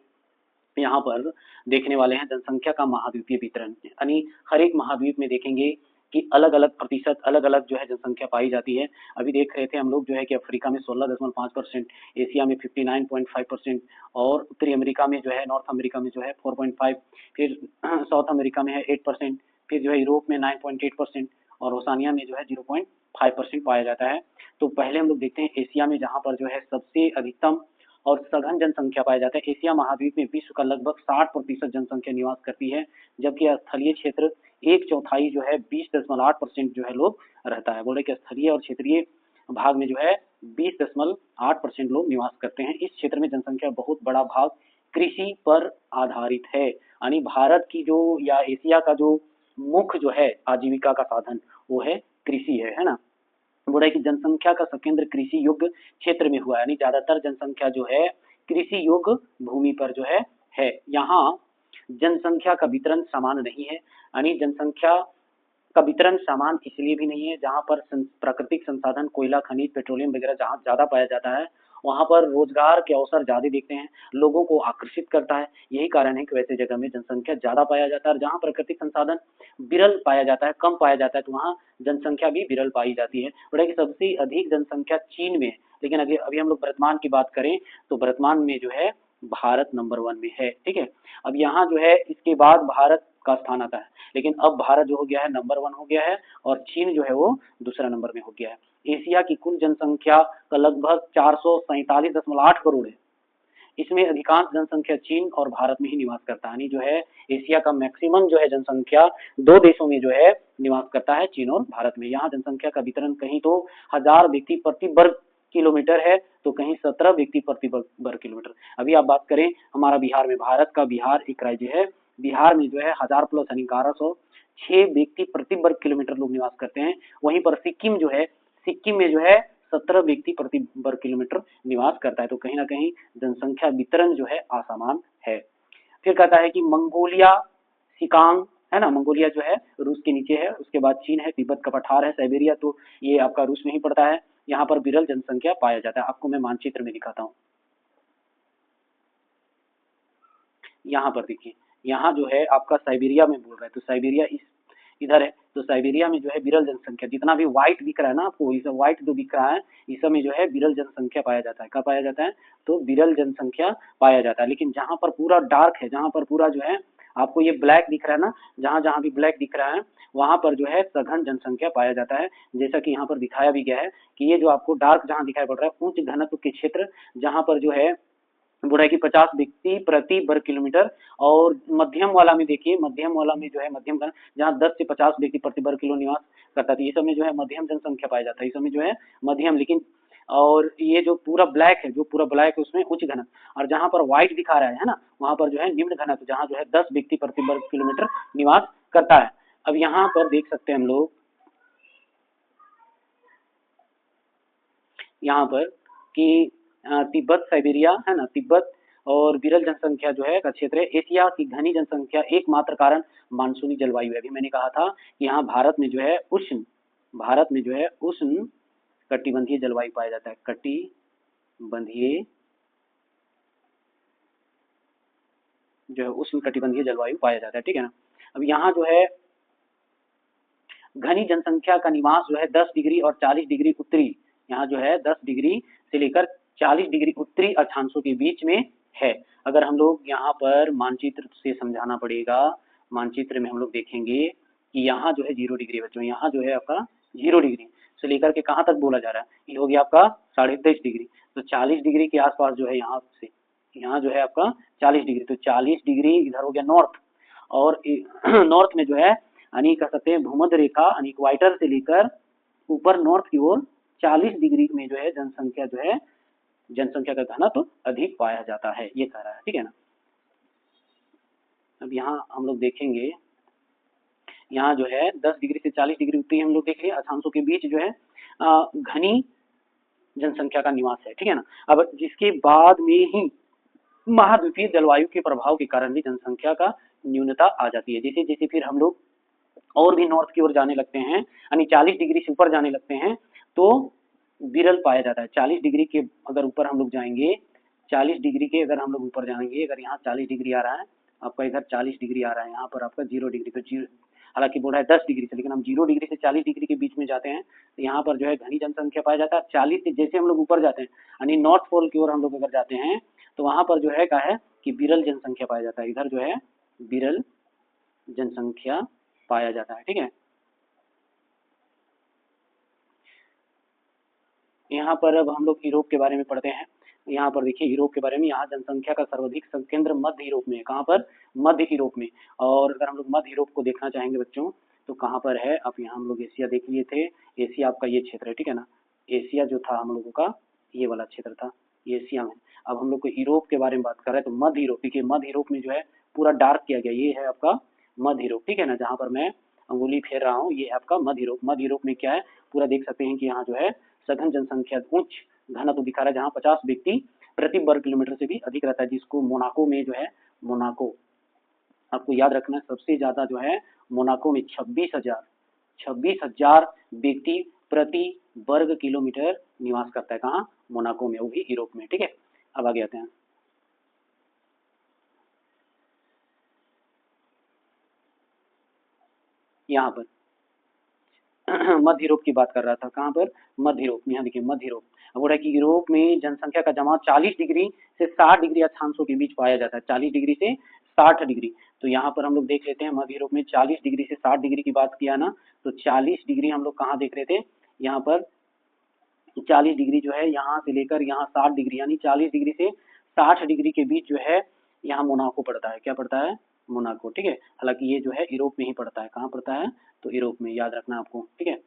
यहाँ पर देखने वाले हैं जनसंख्या का महाद्वीपीय वितरण, यानी हर एक महाद्वीप में देखेंगे कि अलग अलग प्रतिशत, अलग अलग जो है जनसंख्या पाई जाती है। अभी देख रहे थे हम लोग जो है कि अफ्रीका में 16.5%, एशिया में 59.5%, और उत्तरी अमेरिका में जो है, नॉर्थ अमेरिका में जो है 4.5, फिर साउथ अमेरिका में है 8%, फिर जो है यूरोप में 9.8%, और ओशानिया में जो है 0.5% पाया जाता है। तो पहले हम लोग देखते हैं एशिया में, जहाँ पर जो है सबसे अधिकतम और सघन जनसंख्या पाया जाता है। एशिया महाद्वीप में विश्व का लगभग 60% जनसंख्या निवास करती है, जबकि स्थलीय क्षेत्र 1/4 जो है 20.8% जो है लोग रहता है। बोले कि स्थलीय और क्षेत्रीय भाग में जो है 20.8% लोग निवास करते हैं। इस क्षेत्र में जनसंख्या बहुत बड़ा भाग कृषि पर आधारित है, यानी भारत की जो या एशिया का जो मुख्य जो है आजीविका का साधन वो है कृषि है ना। बोला है कि जनसंख्या का सकेंद्र कृषि योग्य क्षेत्र में हुआ, यानी ज्यादातर जनसंख्या जो है कृषि योग्य भूमि पर जो है। यहाँ जनसंख्या का वितरण समान नहीं है, यानी जनसंख्या का वितरण समान इसलिए भी नहीं है, जहाँ पर प्राकृतिक संसाधन कोयला, खनिज, पेट्रोलियम वगैरह जहाँ ज्यादा पाया जाता है वहां पर रोजगार के अवसर ज्यादा दिखते हैं, लोगों को आकर्षित करता है। यही कारण है कि वैसे जगह में जनसंख्या ज्यादा पाया जाता है, और जहाँ प्राकृतिक संसाधन विरल पाया जाता है, कम पाया जाता है, तो वहाँ जनसंख्या भी विरल पाई जाती है। बड़ा कि सबसे अधिक जनसंख्या चीन में है, लेकिन अभी अभी हम लोग वर्तमान की बात करें तो वर्तमान में जो है भारत नंबर 1 में है। ठीक है, अब यहाँ जो है इसके बाद भारत का स्थान आता है, लेकिन अब भारत जो हो गया है नंबर 1 हो गया है, और चीन जो है वो दूसरा नंबर में हो गया है। एशिया की कुल जनसंख्या का लगभग 447.8 करोड़ है। इसमें अधिकांश जनसंख्या चीन और भारत में ही निवास करता है, यानी जो है एशिया का मैक्सिमम जो है जनसंख्या दो देशों में जो है निवास करता है, चीन और भारत में। यहाँ जनसंख्या का वितरण कहीं तो 1000 व्यक्ति प्रति वर्ग किलोमीटर है, तो कहीं 17 व्यक्ति प्रति वर्ग किलोमीटर। अभी आप बात करें हमारा बिहार में, भारत का बिहार एक राज्य है, बिहार में जो है 1000 प्लस यानी 1106 व्यक्ति प्रति वर्ग किलोमीटर लोग निवास करते हैं। वहीं पर सिक्किम जो है, सिक्किम में जो है 17 व्यक्ति प्रति वर्ग किलोमीटर निवास करता है, तो कहीं ना कहीं जनसंख्या वितरण जो है असमान है। फिर कहता है कि मंगोलिया, सिकांग है ना, मंगोलिया जो है रूस के नीचे है, उसके बाद चीन है, तिब्बत का पठार है, साइबेरिया तो ये आपका रूस में ही पड़ता है। यहाँ पर विरल जनसंख्या पाया जाता है। आपको मैं मानचित्र में दिखाता हूँ, यहाँ पर देखिए, यहाँ जो है आपका साइबेरिया में बोल रहा है, तो साइबेरिया इस इधर है, तो साइबेरिया में जो है विरल जनसंख्या, जितना भी व्हाइट दिख रहा है ना आपको, ये सब व्हाइट जो दिख रहा है, इस सब में जो है विरल जनसंख्या पाया जाता है। क्या पाया जाता है? तो विरल जनसंख्या पाया जाता है। लेकिन जहाँ पर पूरा डार्क है, जहाँ पर पूरा जो है आपको ये ब्लैक दिख रहा है ना, जहाँ जहाँ भी ब्लैक दिख रहा है वहां पर जो है सघन जनसंख्या पाया जाता है। जैसा कि यहाँ पर दिखाया भी गया है कि ये जो आपको डार्क जहाँ दिखाई पड़ रहा है, उच्च घनत्व के क्षेत्र जहाँ पर जो है बोल रहा है कि 50 व्यक्ति प्रति वर्ग किलोमीटर, और मध्यम वाला में देखिए, मध्यम वाला में जो है मध्यम घन जहाँ 10 से 50 व्यक्ति प्रति वर्ग किलो निवास करता है, ये सब में जो है मध्यम जनसंख्या पाया जाता है, इस सब में जो है मध्यम। लेकिन और ये जो पूरा ब्लैक है, जो पूरा ब्लैक है उसमें उच्च घनत्व, और जहाँ पर व्हाइट दिखा रहा है ना, वहां पर जो है निम्न घनत्व, जहाँ जो है 10 व्यक्ति प्रति वर्ग किलोमीटर निवास करता है। अब यहाँ पर देख सकते हैं हम लोग, यहाँ पर कि तिब्बत, साइबेरिया है ना, तिब्बत और विरल जनसंख्या जो है का क्षेत्र है। एशिया की घनी जनसंख्या एकमात्र कारण मानसूनी जलवायु है। अभी मैंने कहा था कि यहाँ भारत में जो है उष्ण, भारत में जो है उष्ण कटिबंधीय जलवायु पाया जाता है, कटिबंधीय जो है उष्ण कटिबंधीय जलवायु पाया जाता है। ठीक है ना। अब यहाँ जो है घनी जनसंख्या का निवास जो है 10 डिग्री और 40 डिग्री उत्तरी, यहाँ जो है 10 डिग्री से लेकर 40 डिग्री उत्तरी अक्षांशों के बीच में है। अगर हम लोग यहाँ पर मानचित्र से समझाना पड़ेगा, मानचित्र में हम लोग देखेंगे कि यहाँ जो है 0 डिग्री बच्चों, यहाँ जो है आपका 0 डिग्री से लेकर के कहाँ तक बोला जा रहा है, ये हो गया आपका 23.5 डिग्री, तो 40 डिग्री के आसपास जो है यहाँ से, यहाँ जो है आपका 40 डिग्री, तो 40 डिग्री इधर हो गया नॉर्थ, और नॉर्थ में जो है यानी कह सकते हैं भूमध्य रेखा यानी इक्वाटर से लेकर ऊपर नॉर्थ की ओर 40 डिग्री में जो है जनसंख्या जो है, जनसंख्या का घनत्व तो अधिक पाया जाता है, ये कह रहा है। ठीक है ना। अब यहाँ हम लोग देखेंगे, यहाँ जो है 10 डिग्री से 40 डिग्री उत्तरी हम लोग देख लिए अक्षांशों के बीच जो है घनी जनसंख्या का निवास है। ठीक है ना। अब जिसके बाद में ही महाद्वीपीय जलवायु के प्रभाव के कारण भी जनसंख्या का न्यूनता आ जाती है। जैसे जैसे फिर हम लोग और भी नॉर्थ की ओर जाने लगते हैं, यानी 40 डिग्री से ऊपर जाने लगते हैं, तो विरल पाया जाता है। 40 डिग्री के अगर ऊपर हम लोग जाएंगे, 40 डिग्री के अगर हम लोग ऊपर जाएंगे, अगर यहाँ 40 डिग्री आ रहा है आपका, इधर 40 डिग्री आ रहा है, यहाँ पर आपका 0 डिग्री, तो 0, हालांकि बोल रहा है 10 डिग्री से, लेकिन हम 0 डिग्री से 40 डिग्री के बीच में जाते हैं, तो यहाँ पर जो है घनी जनसंख्या पाया जाता है। 40 से जैसे हम लोग ऊपर जाते हैं, यानी नॉर्थ पोल की ओर हम लोग अगर जाते हैं, तो वहां पर जो है क्या है कि विरल जनसंख्या पाया जाता है, इधर जो है विरल जनसंख्या पाया जाता है। ठीक है। यहाँ पर अब हम लोग यूरोप के बारे में पढ़ते हैं। यहाँ पर देखिए यूरोप के बारे में, यहाँ जनसंख्या का सर्वाधिक केंद्र मध्य यूरोप में है। कहाँ पर? मध्य यूरोप में। और अगर हम लोग मध्य यूरोप को देखना चाहेंगे बच्चों, तो कहाँ पर है? अब यहाँ हम लोग एशिया देख लिए थे, एशिया आपका ये क्षेत्र है। ठीक है ना। एशिया जो था हम लोगों का ये वाला क्षेत्र था, एशिया में। अब हम लोग को यूरोप के बारे में बात कर रहे हैं, तो मध्य यूरोप, देखिए मध्य यूरोप में जो है पूरा डार्क किया गया, ये है आपका मध्य यूरोप। ठीक है ना। जहाँ पर मैं अंगुली फेर रहा हूँ, ये है आपका मध्य यूरोप। मध्य यूरोप में क्या है, पूरा देख सकते हैं कि यहाँ जो है सघन जनसंख्या, उच्च घनत्व दिखा रहा है, जहाँ 50 व्यक्ति प्रति वर्ग किलोमीटर से भी अधिक रहता है, जिसको मोनाको में जो है, मोनाको आपको याद रखना है सबसे ज्यादा जो है मोनाको में 26,000 व्यक्ति प्रति वर्ग किलोमीटर निवास करता है। कहाँ? मोनाको में, वो भी यूरोप में। ठीक है, अब आगे आते हैं। यहाँ पर मध्य यूरोप की बात कर रहा था। कहाँ पर? मध्य यूरोप। यहाँ देखिए मध्य यूरोप। अब बोल रहा है कि यूरोप में जनसंख्या का जमाव 40 डिग्री से 60 डिग्री अक्षांशों के बीच पाया जाता है। 40 डिग्री से 60 डिग्री। तो यहाँ पर हम लोग देख लेते हैं मध्य यूरोप में 40 डिग्री से 60 डिग्री की बात किया ना, तो 40 डिग्री हम लोग कहाँ देख रहे थे? यहाँ पर 40 डिग्री जो है यहाँ से लेकर यहाँ 60 डिग्री, यानी 40 डिग्री से 60 डिग्री के बीच जो है यहाँ मोनाको पड़ता है। क्या पड़ता है? मोनाको। ठीक है, हालांकि ये जो है यूरोप में ही पड़ता है। कहाँ पड़ता है? तो यूरोप में, याद रखना आपको। ठीक है,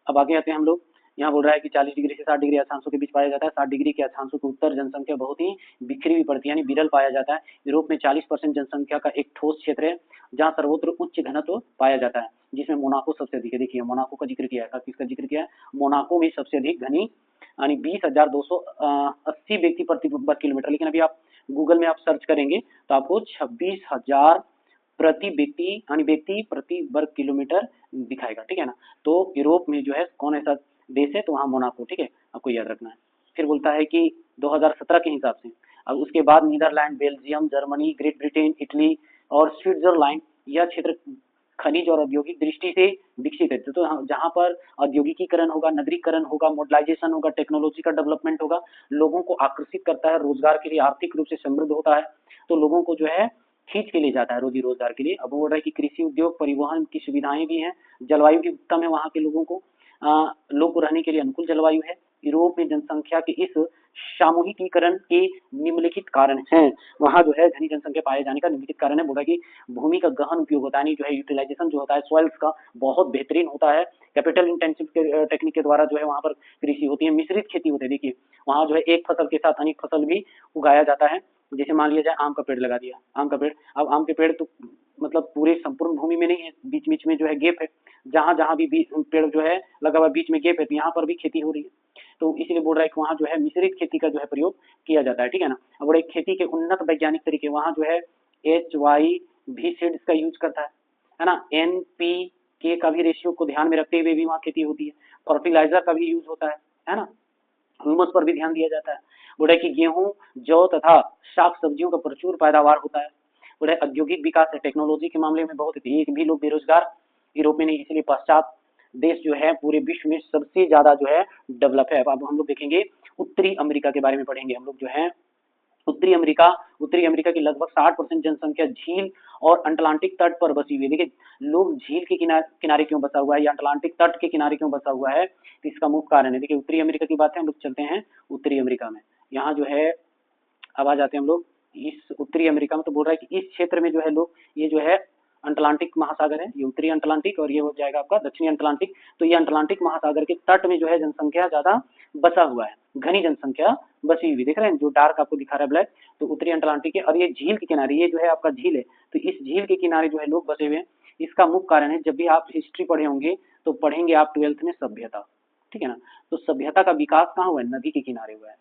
अब आगे आते हैं हम लोग। यहाँ बोल रहा है कि 40 डिग्री से 60 डिग्री अक्षांशों के बीच पाया जाता है। 60 डिग्री के अक्षांशों के उत्तर जनसंख्या बहुत ही बिखरी हुई पड़ती है, यानी विरल पाया जाता है। यूरोप में 40% जनसंख्या का एक ठोस क्षेत्र है जहाँ सर्वत्र उच्च घनत्व पाया जाता है, जिसमें मोनाको सबसे अधिक है। देखिए मोनाको का जिक्र किया है। किसका जिक्र किया है? मोनाको में सबसे अधिक घनी, यानी 20,280 व्यक्ति प्रति वर्ग किलोमीटर। लेकिन अभी आप गूगल में आप सर्च करेंगे तो आपको 26,000 प्रति व्यक्ति, यानी व्यक्ति प्रति वर्ग किलोमीटर दिखाएगा। ठीक है ना, तो यूरोप में जो है कौन ऐसा देश है? तो वहाँ मोनाको। ठीक है, आपको याद रखना है। फिर बोलता है कि 2017 के हिसाब से, अब उसके बाद Netherlands, Belgium, Germany, Great Britain, Italy और स्विट्जरलैंड, यह क्षेत्र खनिज और औद्योगिक दृष्टि से विकसित है। तो जहाँ पर औद्योगिकीकरण होगा, नगरीकरण होगा, मॉडर्नाइजेशन होगा, टेक्नोलॉजी का डेवलपमेंट होगा, लोगों को आकर्षित करता है, रोजगार के लिए आर्थिक रूप से समृद्ध होता है, तो लोगों को जो है खींच के ले जाता है रोजी रोजगार के लिए। अब बोल रहा है कि कृषि उद्योग, परिवहन की सुविधाएं भी हैं, जलवायु भी उत्तम है, वहाँ के लोगों को रहने के लिए अनुकूल जलवायु है। यूरोप में जनसंख्या के इस सामूहिकीकरण के निम्नलिखित कारण हैं। वहाँ जो है घनी जनसंख्या पाए जाने का निम्नलिखित कारण है। बोला कि भूमि का गहन उपयोग होता है, जो है यूटिलाइजेशन जो होता है सॉइल्स का बहुत बेहतरीन होता है। कैपिटल इंटेंसिव टेक्निक के द्वारा जो है वहाँ पर कृषि होती है। मिश्रित खेती होती है। देखिए वहाँ जो है एक फसल के साथ अनेक फसल भी उगाया जाता है। जैसे मान लिया जाए आम का पेड़ लगा दिया, आम का पेड़, अब आम के पेड़ तो मतलब पूरे संपूर्ण भूमि में नहीं है, बीच बीच में जो है गैप है, जहां जहां भी पेड़ जो है लगा हुआ बीच में गैप है, तो यहाँ पर भी खेती हो रही है। तो इसलिए बोल रहा है कि वहाँ जो है मिश्रित खेती का जो है प्रयोग किया जाता है। ठीक है ना, अब एक खेती के उन्नत वैज्ञानिक तरीके, वहाँ जो है HYV सीड्स का यूज करता है ना, NPK का भी रेशियो को ध्यान में रखते हुए भी वहाँ खेती होती है। फर्टिलाइजर का भी यूज होता है ना, ह्यूमस पर भी ध्यान दिया जाता है। बोले कि गेहूं, जौ तथा शाक सब्जियों का प्रचुर पैदावार होता है। बोले औद्योगिक विकास है, टेक्नोलॉजी के मामले में बहुत एक भी लोग बेरोजगार यूरोप में नहीं, इसलिए पश्चात देश जो है पूरे विश्व में सबसे ज्यादा जो है डेवलप है। अब हम लोग देखेंगे उत्तरी अमेरिका के बारे में पढ़ेंगे हम लोग जो है। उत्तरी अमेरिका की लगभग 60% जनसंख्या झील और अटलांटिक तट पर बसी हुई है। देखिए लोग झील के किनारे क्यों बसा हुआ है या अटलांटिक तट के किनारे क्यों बसा हुआ है, तो इसका मुख्य कारण है। देखिए उत्तरी अमेरिका की बात है, हम लोग चलते हैं उत्तरी अमेरिका में। यहाँ जो है अब आ जाते हैं हम लोग इस उत्तरी अमेरिका में। तो बोल रहा है कि इस क्षेत्र में जो है लोग, ये जो है अटलांटिक महासागर है, ये उत्तरी अटलांटिक और ये हो जाएगा आपका दक्षिणी अटलांटिक। तो ये अटलांटिक महासागर के तट में जो है जनसंख्या ज्यादा बसा हुआ है, घनी जनसंख्या बसी हुई। देख रहे हैं जो डार्क आपको दिखा रहा है ब्लैक, तो उत्तरी अटलांटिक है। और ये झील के किनारे, ये जो है आपका झील है, तो इस झील के किनारे जो है लोग बसे हुए हैं। इसका मुख्य कारण है, जब भी आप हिस्ट्री पढ़े होंगे तो पढ़ेंगे आप 12th में सभ्यता। ठीक है ना, तो सभ्यता का विकास कहाँ हुआ है? नदी के किनारे हुआ है।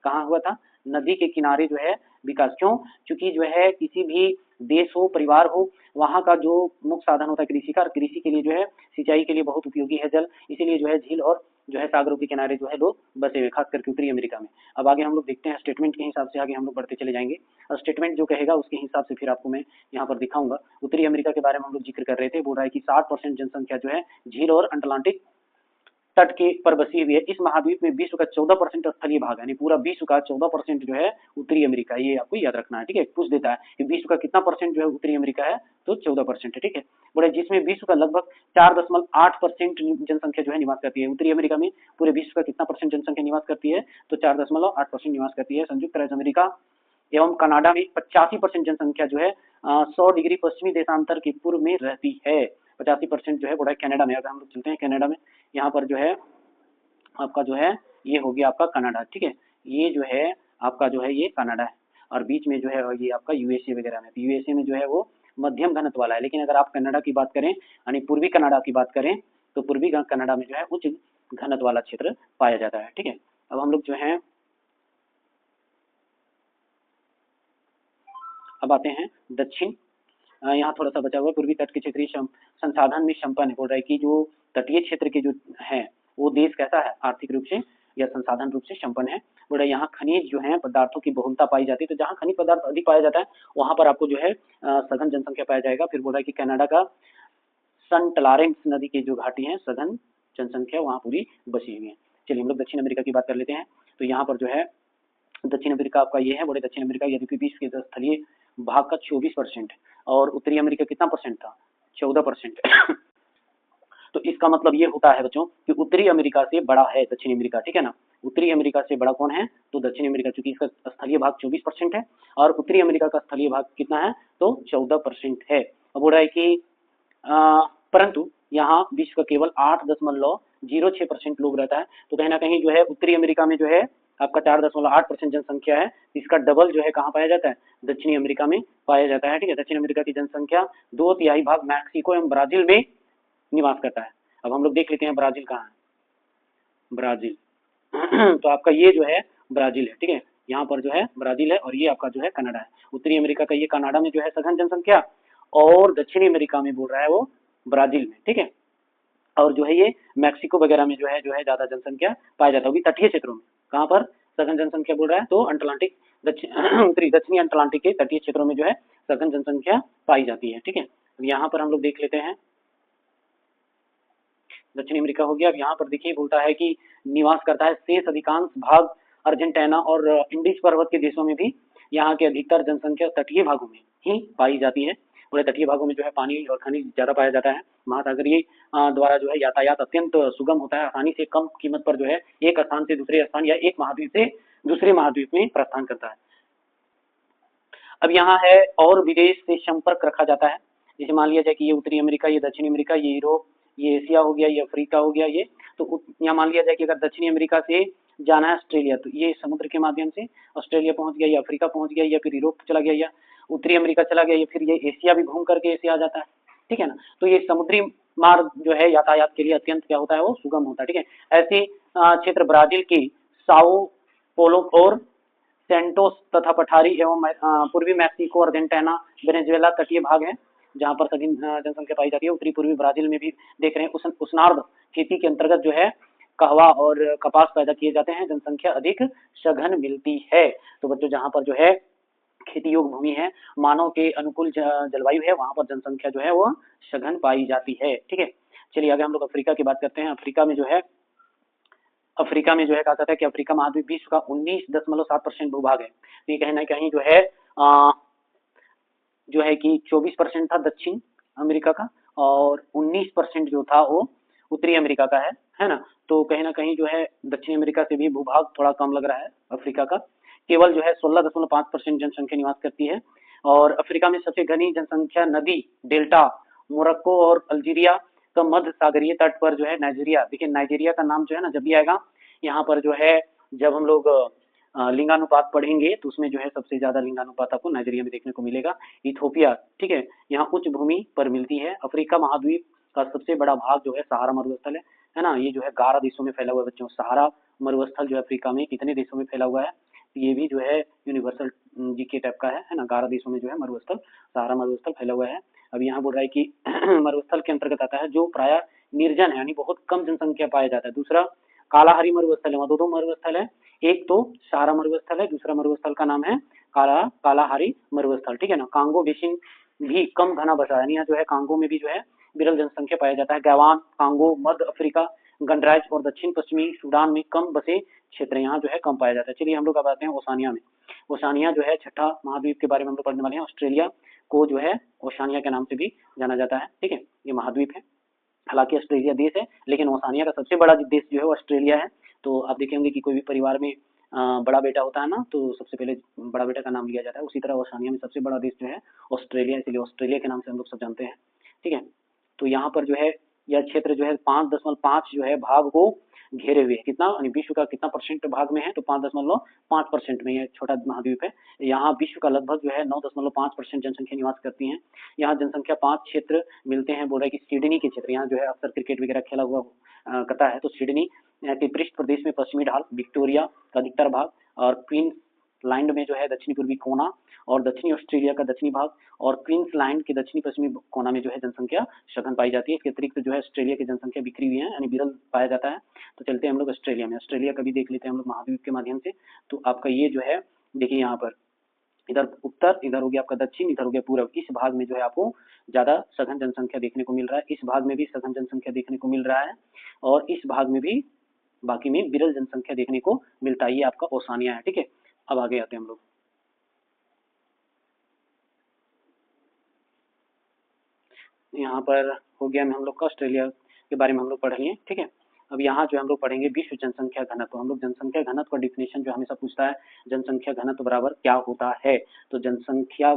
कहाँ हुआ था? नदी के किनारे जो है विकास। क्यों? क्योंकि जो है किसी भी देश हो, परिवार हो, वहाँ का जो मुख्य साधन होता है कृषि का, कृषि के लिए जो है सिंचाई के लिए बहुत उपयोगी है जल, इसीलिए जो है झील और जो है सागरों के किनारे जो है लोग बसे हुए, खास करके उत्तरी अमेरिका में। अब आगे हम लोग देखते हैं स्टेटमेंट के हिसाब से, आगे हम लोग बढ़ते चले जाएंगे और स्टेटमेंट जो कहेगा उसके हिसाब से फिर आपको मैं यहाँ पर दिखाऊंगा। उत्तरी अमेरिका के बारे में हम लोग जिक्र कर रहे थे। बोल रहा है कि 60% जनसंख्या जो है झील और अटलांटिक तट के पर बसी हुई है। इस महाद्वीप में विश्व का 14% स्थलीय भाग है, यानी पूरा विश्व का 14% जो है उत्तरी अमेरिका, ये आपको याद रखना है। ठीक है, पूछ देता है कि विश्व का कितना परसेंट जो है उत्तरी अमेरिका है, तो 14% है। ठीक है, बोले जिसमें विश्व का लगभग 4.8% जनसंख्या जो है निवास करती है। उत्तरी अमेरिका में पूरे विश्व का कितना परसेंट जनसंख्या निवास करती है? तो 4.8% निवास करती है। संयुक्त राज्य अमेरिका एवं कनाडा में 85% जनसंख्या जो है 100 डिग्री पश्चिमी देशांतर के पूर्व में रहती है। 85% जो है बोला कनाडा में। अगर हम लोग चलते हैं कनाडा में, यहाँ पर जो है आपका जो है ये हो गया आपका कनाडा। ठीक है, ये जो है आपका जो है ये कनाडा है, और बीच में जो है ये आपका यूएसए वगैरह में। तो यूएसए में जो है वो मध्यम घनत्व वाला है, लेकिन अगर आप कनाडा की बात करें, यानी पूर्वी कनाडा की बात करें, तो पूर्वी कनाडा में जो है उच्च घनत्व वाला क्षेत्र पाया जाता है। ठीक है, अब हम लोग जो है अब आते हैं दक्षिण, यहाँ थोड़ा सा बचा हुआ है। पूर्वी तट के क्षेत्रीय संसाधन में संपन्न है, बोल रहा है कि जो तटीय क्षेत्र के जो है वो देश कैसा है, आर्थिक रूप से या संसाधन रूप से संपन्न है। बोल रहा है यहाँ खनिज जो है पदार्थों की बहुलता पाई जाती है, तो जहाँ खनिज पदार्थ अधिक पाया जाता है वहां पर आपको जो है सघन जनसंख्या पाया जाएगा। फिर बोल रहा है कि कनाडा का सेंट लॉरेंस नदी की जो घाटी है सघन जनसंख्या वहाँ पूरी बसी हुई है। चलिए हम लोग दक्षिण अमेरिका की बात कर लेते हैं। तो यहाँ पर जो है दक्षिण अमेरिका आपका ये है, बोले दक्षिण अमेरिका यद्यपि विश्व के स्थलीय भाग का 24% और उत्तरी अमेरिका कितना परसेंट था, 14%। तो इसका मतलब ये होता है बच्चों कि उत्तरी अमेरिका से बड़ा है दक्षिण अमेरिका, ठीक है ना। उत्तरी अमेरिका से बड़ा कौन है, तो दक्षिण अमेरिका, क्योंकि इसका स्थलीय भाग 24% है और उत्तरी अमेरिका का स्थलीय भाग कितना है, तो 14% है। अब बोल रहा है कि परंतु यहाँ विश्व का केवल 8.06% लोग रहता है, तो कहीं ना कहीं जो है उत्तरी अमेरिका में जो है आपका 4.8% जनसंख्या है, इसका डबल जो है कहाँ पाया जाता है, दक्षिणी अमेरिका में पाया जाता है, ठीक है। दक्षिण अमेरिका की जनसंख्या 2/3 भाग मैक्सिको एवं ब्राजील में निवास करता है। अब हम लोग देख लेते हैं ब्राजील कहाँ है, ब्राजील तो आपका ये जो है ब्राजील है, ठीक है। यहाँ पर जो है ब्राजील है और ये आपका जो है कनाडा है। उत्तरी अमेरिका का ये कनाडा में जो है सघन जनसंख्या और दक्षिणी अमेरिका में बोल रहा है वो ब्राजील में, ठीक है। और जो है ये मैक्सिको वगैरह में जो है ज्यादा जनसंख्या पाया जाता है, तटीय क्षेत्रों में। कहाँ पर सघन जनसंख्या बोल रहा है, तो अटलांटिक उत्तरी दक्षिणी अटलांटिक के तटीय क्षेत्रों में जो है सघन जनसंख्या पाई जाती है, ठीक है। यहाँ पर हम लोग देख लेते हैं दक्षिण अमेरिका हो गया। अब यहाँ पर देखिए बोलता है कि निवास करता है शेष अधिकांश भाग अर्जेंटीना और इंडीज पर्वत के देशों में भी यहाँ के अधिकतर जनसंख्या तटीय भागों में ही पाई जाती है। पूरे तटीय भागों में जो है पानी और खनिज ज्यादा पाया जाता है। महासागरीय द्वारा जो है यातायात अत्यंत सुगम होता है, आसानी से कम कीमत पर जो है एक स्थान से दूसरे स्थान या एक महाद्वीप से दूसरे महाद्वीप में प्रस्थान करता है। अब यहाँ है और विदेश से संपर्क रखा जाता है। जैसे मान लिया जाए कि ये उत्तरी अमेरिका, ये दक्षिणी अमेरिका, ये यूरोप, ये एशिया हो गया, ये अफ्रीका हो गया, ये तो यहाँ मान लिया जाए कि अगर दक्षिणी अमेरिका से जाना है ऑस्ट्रेलिया, तो ये समुद्र के माध्यम से ऑस्ट्रेलिया पहुंच गया, या अफ्रीका पहुंच गया, या फिर यूरोप चला गया, या उत्तरी अमेरिका चला गया, या फिर ये एशिया भी घूम करके एशिया आ जाता है, ठीक है ना। तो ये समुद्री मार्ग जो है यातायात के लिए अत्यंत क्या होता है, वो सुगम होता है, ठीक है। ऐसे क्षेत्र ब्राजील की साओ पोलो और सेंटोस तथा पठारी एवं पूर्वी मैक्सिको, अर्जेंटीना, वेनेजुएला तटीय भाग है जहाँ पर सघन जनसंख्या पाई जाती है। उत्तरी पूर्वी ब्राजील में भी देख रहे हैं उष्णार्ध खेती के अंतर्गत जो है कहवा और कपास पैदा किए जाते हैं, जनसंख्या अधिक सघन मिलती है। तो बच्चों जहाँ पर जो है खेती योग्य भूमि है, मानव के अनुकूल जलवायु है, वहां पर जनसंख्या जो है वो सघन पाई जाती है, ठीक है। चलिए आगे हम लोग अफ्रीका की बात करते हैं। अफ्रीका में जो है कहा जाता है कि अफ्रीका महाद्वीप विश्व का 19.7% भूभाग है। तो ये कहीं ना कहीं जो है कि 24% था दक्षिण अमेरिका का और 19% जो था वो उत्तरी अमेरिका का है ना। तो कहीं ना कहीं जो है दक्षिण अमेरिका से भी भूभाग थोड़ा कम लग रहा है अफ्रीका का। केवल जो है 16.5% जनसंख्या निवास करती है और अफ्रीका में सबसे घनी जनसंख्या नदी डेल्टा मोरक्को और अल्जीरिया का मध्य सागरीय तट पर जो है नाइजीरिया। देखिए नाइजीरिया का नाम जो है ना जब भी आएगा यहाँ पर जो है, जब हम लोग लिंगानुपात पढ़ेंगे तो उसमें जो है सबसे ज्यादा लिंगानुपात आपको नाइजीरिया में देखने को मिलेगा। इथोपिया, ठीक है, यहाँ उच्च भूमि पर मिलती है। अफ्रीका महाद्वीप का सबसे बड़ा भाग जो है सहारा मरुस्थल है ना। ये जो है 11 देशों में फैला हुआ है बच्चों। सहारा मरुस्थल जो है अफ्रीका में कितने देशों में फैला हुआ है, ये भी जो है यूनिवर्सल जीके टाइप का है ना। 11 देशों में जो है मरुस्थल, सहारा मरुस्थल फैला हुआ है। अब यहाँ बोल रहा है कि मरुस्थल के अंतर्गत आता है जो प्राय निर्जन है, यानी बहुत कम जनसंख्या पाया जाता है। दूसरा कालाहारी मरुस्थल है, वहाँ दो मरुस्थल है, एक तो सहारा मरुस्थल है, दूसरा मरुस्थल का नाम है कालाहारी मरुस्थल, ठीक है ना। कांगो बेसिन भी कम घना बसा है, यहाँ जो है कांगो में भी जो है विरल जनसंख्या पाया जाता है। गैवान, कांगो, मध्य अफ्रीका, गणराज्य और दक्षिण पश्चिमी सूडान में कम बसे क्षेत्र यहाँ जो है कम पाया जाता है। चलिए हम लोग अब आते हैं ओशानिया में। ओशानिया जो है छठा महाद्वीप के बारे में हम लोग पढ़ने वाले हैं। ऑस्ट्रेलिया को जो है ओशानिया के नाम से भी जाना जाता है, ठीक है। ये महाद्वीप है, हालांकि ऑस्ट्रेलिया देश है, लेकिन ओशानिया का सबसे बड़ा देश जो है वो ऑस्ट्रेलिया है। तो आप देखेंगे कि कोई भी परिवार में बड़ा बेटा होता है ना, तो सबसे पहले बड़ा बेटा का नाम लिया जाता है। उसी तरह ओशानिया में सबसे बड़ा देश जो है ऑस्ट्रेलिया, इसलिए ऑस्ट्रेलिया के नाम से हम लोग सब जानते हैं, ठीक है। तो यहाँ पर जो है यह क्षेत्र जो है 5.5 जो है भाग को घेरे हुए है। कितना विश्व का कितना परसेंट भाग में है, तो 5.5% में यह छोटा महाद्वीप है। यहाँ विश्व का लगभग जो है 9.5% जनसंख्या निवास करती है। यहाँ जनसंख्या 5 क्षेत्र मिलते हैं। बोल रहा है कि सिडनी के क्षेत्र, यहाँ जो है अक्सर क्रिकेट वगैरह खेला हुआ करता है, तो सिडनी के पृष्ठ प्रदेश में पश्चिमी ढाल, विक्टोरिया का अधिकतर भाग और लैंड में जो है दक्षिणी पूर्वी कोना और दक्षिणी ऑस्ट्रेलिया का दक्षिणी भाग और क्वींसलैंड के दक्षिणी पश्चिमी कोना में जो है जनसंख्या सघन पाई जाती है। इसके अतिरिक्त जो है ऑस्ट्रेलिया की जनसंख्या बिखरी हुई है, यानी विरल पाया जाता है। तो चलते हैं हम लोग ऑस्ट्रेलिया में, ऑस्ट्रेलिया का भी देख लेते हैं हम लोग महाद्वीप के माध्यम से। तो आपका ये जो है देखिए यहाँ पर इधर उत्तर, इधर हो गया आपका दक्षिण, इधर हो गया पूर्व। इस भाग में जो है आपको ज्यादा सघन जनसंख्या देखने को मिल रहा है, इस भाग में भी सघन जनसंख्या देखने को मिल रहा है और इस भाग में भी बाकी में विरल जनसंख्या देखने को मिलता है। ये आपका ओसानिया है, ठीक है। अब आगे आते हैं हम लोग। यहाँ पर हो गया हम लोग का ऑस्ट्रेलिया के बारे में हम लोग पढ़ लिए, ठीक है। अब यहाँ जो हम लोग पढ़ेंगे विश्व जनसंख्या घनत्व। हम लोग जनसंख्या घनत्व का डिफिनेशन जो हमेशा पूछता है, जनसंख्या घनत्व बराबर क्या होता है। तो जनसंख्या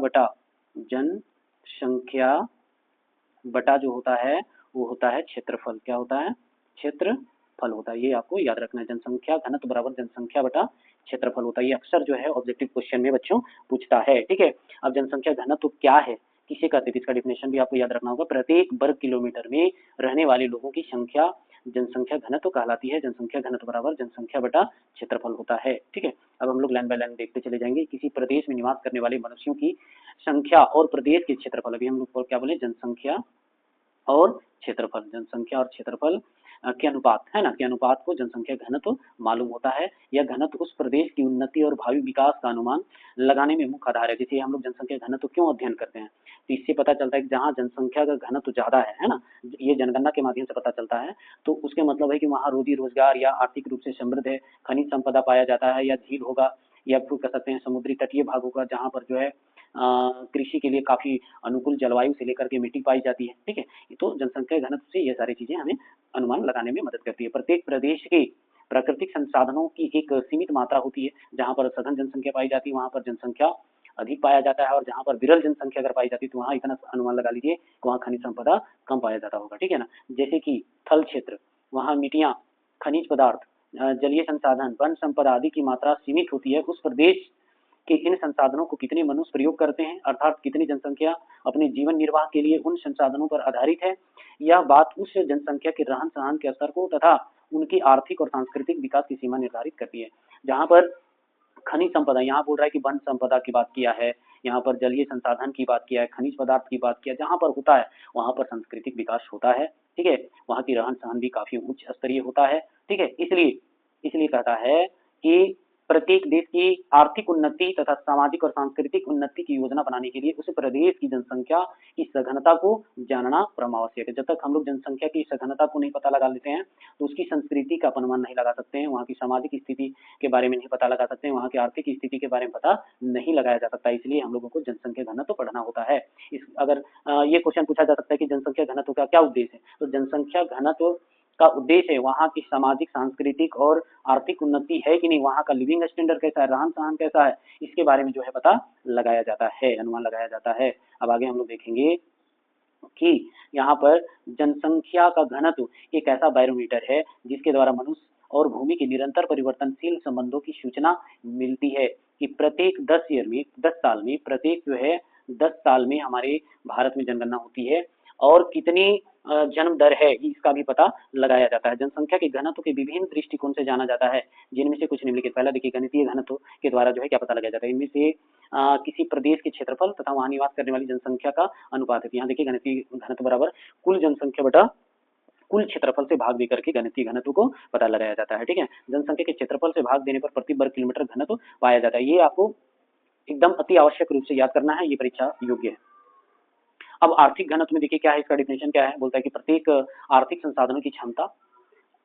बटा जो होता है वो होता है क्षेत्रफल। क्या होता है? क्षेत्रफल होता है। ये आपको याद रखना है, जनसंख्या घनत्व बराबर जनसंख्या बटा क्षेत्रफल होता है। ये अक्सर जो है ऑब्जेक्टिव क्वेश्चन में बच्चों पूछता है, ठीक है। अब जनसंख्या घनत्व क्या है, किसे कहते हैं, इसका डिफिनेशन भी आपको याद रखना होगा। प्रत्येक वर्ग किलोमीटर में रहने वाले लोगों की संख्या जनसंख्या घनत्व कहलाती है। जनसंख्या घनत्व बराबर जनसंख्या बटा क्षेत्रफल होता है, ठीक है। अब हम लोग लाइन बाय लाइन देखते चले जाएंगे। किसी प्रदेश में निवास करने वाले मनुष्यों की संख्या और प्रदेश के क्षेत्रफल, अभी हम लोग क्या बोले, जनसंख्या और क्षेत्रफल, जनसंख्या और क्षेत्रफल के अनुपात है ना, के अनुपात को जनसंख्या घनत्व मालूम होता है। यह घनत्व उस प्रदेश की उन्नति और भावी विकास का अनुमान लगाने में मुख्य आधार है। जैसे हम लोग जनसंख्या घनत्व क्यों अध्ययन करते हैं, तो इससे पता चलता है कि जहाँ जनसंख्या का घनत्व ज्यादा है ना, ये जनगणना के माध्यम से पता चलता है। तो उसके मतलब है कि वहाँ रोजी रोजगार या आर्थिक रूप से समृद्ध है, खनिज संपदा पाया जाता है, या झील होगा, या फिर कह सकते हैं समुद्री तटीय भाग होगा जहाँ पर जो है कृषि के लिए काफी अनुकूल जलवायु से लेकर के मिट्टी पाई जाती है, ठीक है। तो जनसंख्या घनत्व से ये सारी चीजें हमें अनुमान लगाने में मदद करती है। प्रत्येक प्रदेश के प्राकृतिक संसाधनों की एक सीमित मात्रा होती है। जहाँ पर सघन जनसंख्या पाई जाती है वहाँ पर जनसंख्या अधिक पाया जाता है, और जहाँ पर विरल जनसंख्या अगर पाई जाती है तो वहाँ इतना अनुमान लगा लीजिए कि वहाँ खनिज संपदा कम पाया जाता होगा, ठीक है ना। जैसे कि थल क्षेत्र, वहाँ मिट्टियाँ, खनिज पदार्थ, जलीय संसाधन, वन संपदा आदि की मात्रा सीमित होती है। उस प्रदेश कि इन संसाधनों को कितने मनुष्य प्रयोग करते हैं, अर्थात कितनी जनसंख्या अपने जीवन निर्वाह के लिए उन संसाधनों पर आधारित है। यह बात उस जनसंख्या के रहन सहन के स्तर को तथा उनकी आर्थिक और सांस्कृतिक विकास की सीमा निर्धारित करती है। जहाँ पर खनिज संपदा, यहाँ बोल रहा है कि वन संपदा की बात किया है, यहाँ पर जलीय संसाधन की बात किया है, खनिज पदार्थ की बात किया, जहाँ पर होता है वहाँ पर सांस्कृतिक विकास होता है, ठीक है। वहाँ की रहन सहन भी काफी उच्च स्तरीय होता है, ठीक है। इसलिए कहता है कि प्रत्येक देश की आर्थिक उन्नति तथा सामाजिक और सांस्कृतिक उन्नति की योजना बनाने के लिए उस प्रदेश की जनसंख्या की सघनता को जानना परम आवश्यक है। जब तक हम लोग जनसंख्या की सघनता को नहीं पता लगा लेते हैं तो उसकी संस्कृति का अनुमान नहीं लगा सकते हैं, वहाँ की सामाजिक स्थिति के बारे में नहीं पता लगा सकते हैं, वहाँ की आर्थिक स्थिति के बारे में पता नहीं लगाया जा सकता। इसलिए हम लोगों को जनसंख्या घनत्व पढ़ना होता है। अगर ये क्वेश्चन पूछा जा सकता है कि जनसंख्या घनत्व का क्या उद्देश्य है, तो जनसंख्या घनत्व का उद्देश्य है वहाँ की सामाजिक, सांस्कृतिक और आर्थिक उन्नति है कि नहीं, वहाँ का लिविंग स्टैंडर्ड कैसा है, रहन सहन कैसा है, इसके बारे में जो है पता लगाया जाता है, अनुमान लगाया जाता है। अब आगे हम लोग देखेंगे कि यहाँ पर जनसंख्या का घनत्व एक ऐसा बैरोमीटर है जिसके द्वारा मनुष्य और भूमि के निरंतर परिवर्तनशील संबंधों की सूचना मिलती है कि प्रत्येक 10 साल में प्रत्येक जो है 10 साल में हमारे भारत में जनगणना होती है और कितनी जन्म दर है इसका भी पता लगाया जाता है। जनसंख्या के घनत्व के विभिन्न दृष्टिकोण से जाना जाता है, जिनमें से कुछ निम्नलिखित। पहला देखिए, गणितीय घनत्व के द्वारा जो है क्या पता लगाया जाता है, इनमें से किसी प्रदेश के क्षेत्रफल तथा वहाँ निवास करने वाली जनसंख्या का अनुपात है। यहाँ देखिए, गणितीय घनत्व बराबर कुल जनसंख्या बटा कुल क्षेत्रफल से भाग देकर के गणितीय घनत्व को पता लगाया जाता है, ठीक है। जनसंख्या के क्षेत्रफल से भाग देने पर प्रति वर्ग किलोमीटर घनत्व पाया जाता है। ये आपको एकदम अति आवश्यक रूप से याद करना है, ये परीक्षा योग्य है। अब आर्थिक घनत्व में देखिए क्या है, इसका डिफिनेशन क्या है, बोलता है कि प्रत्येक आर्थिक संसाधनों की क्षमता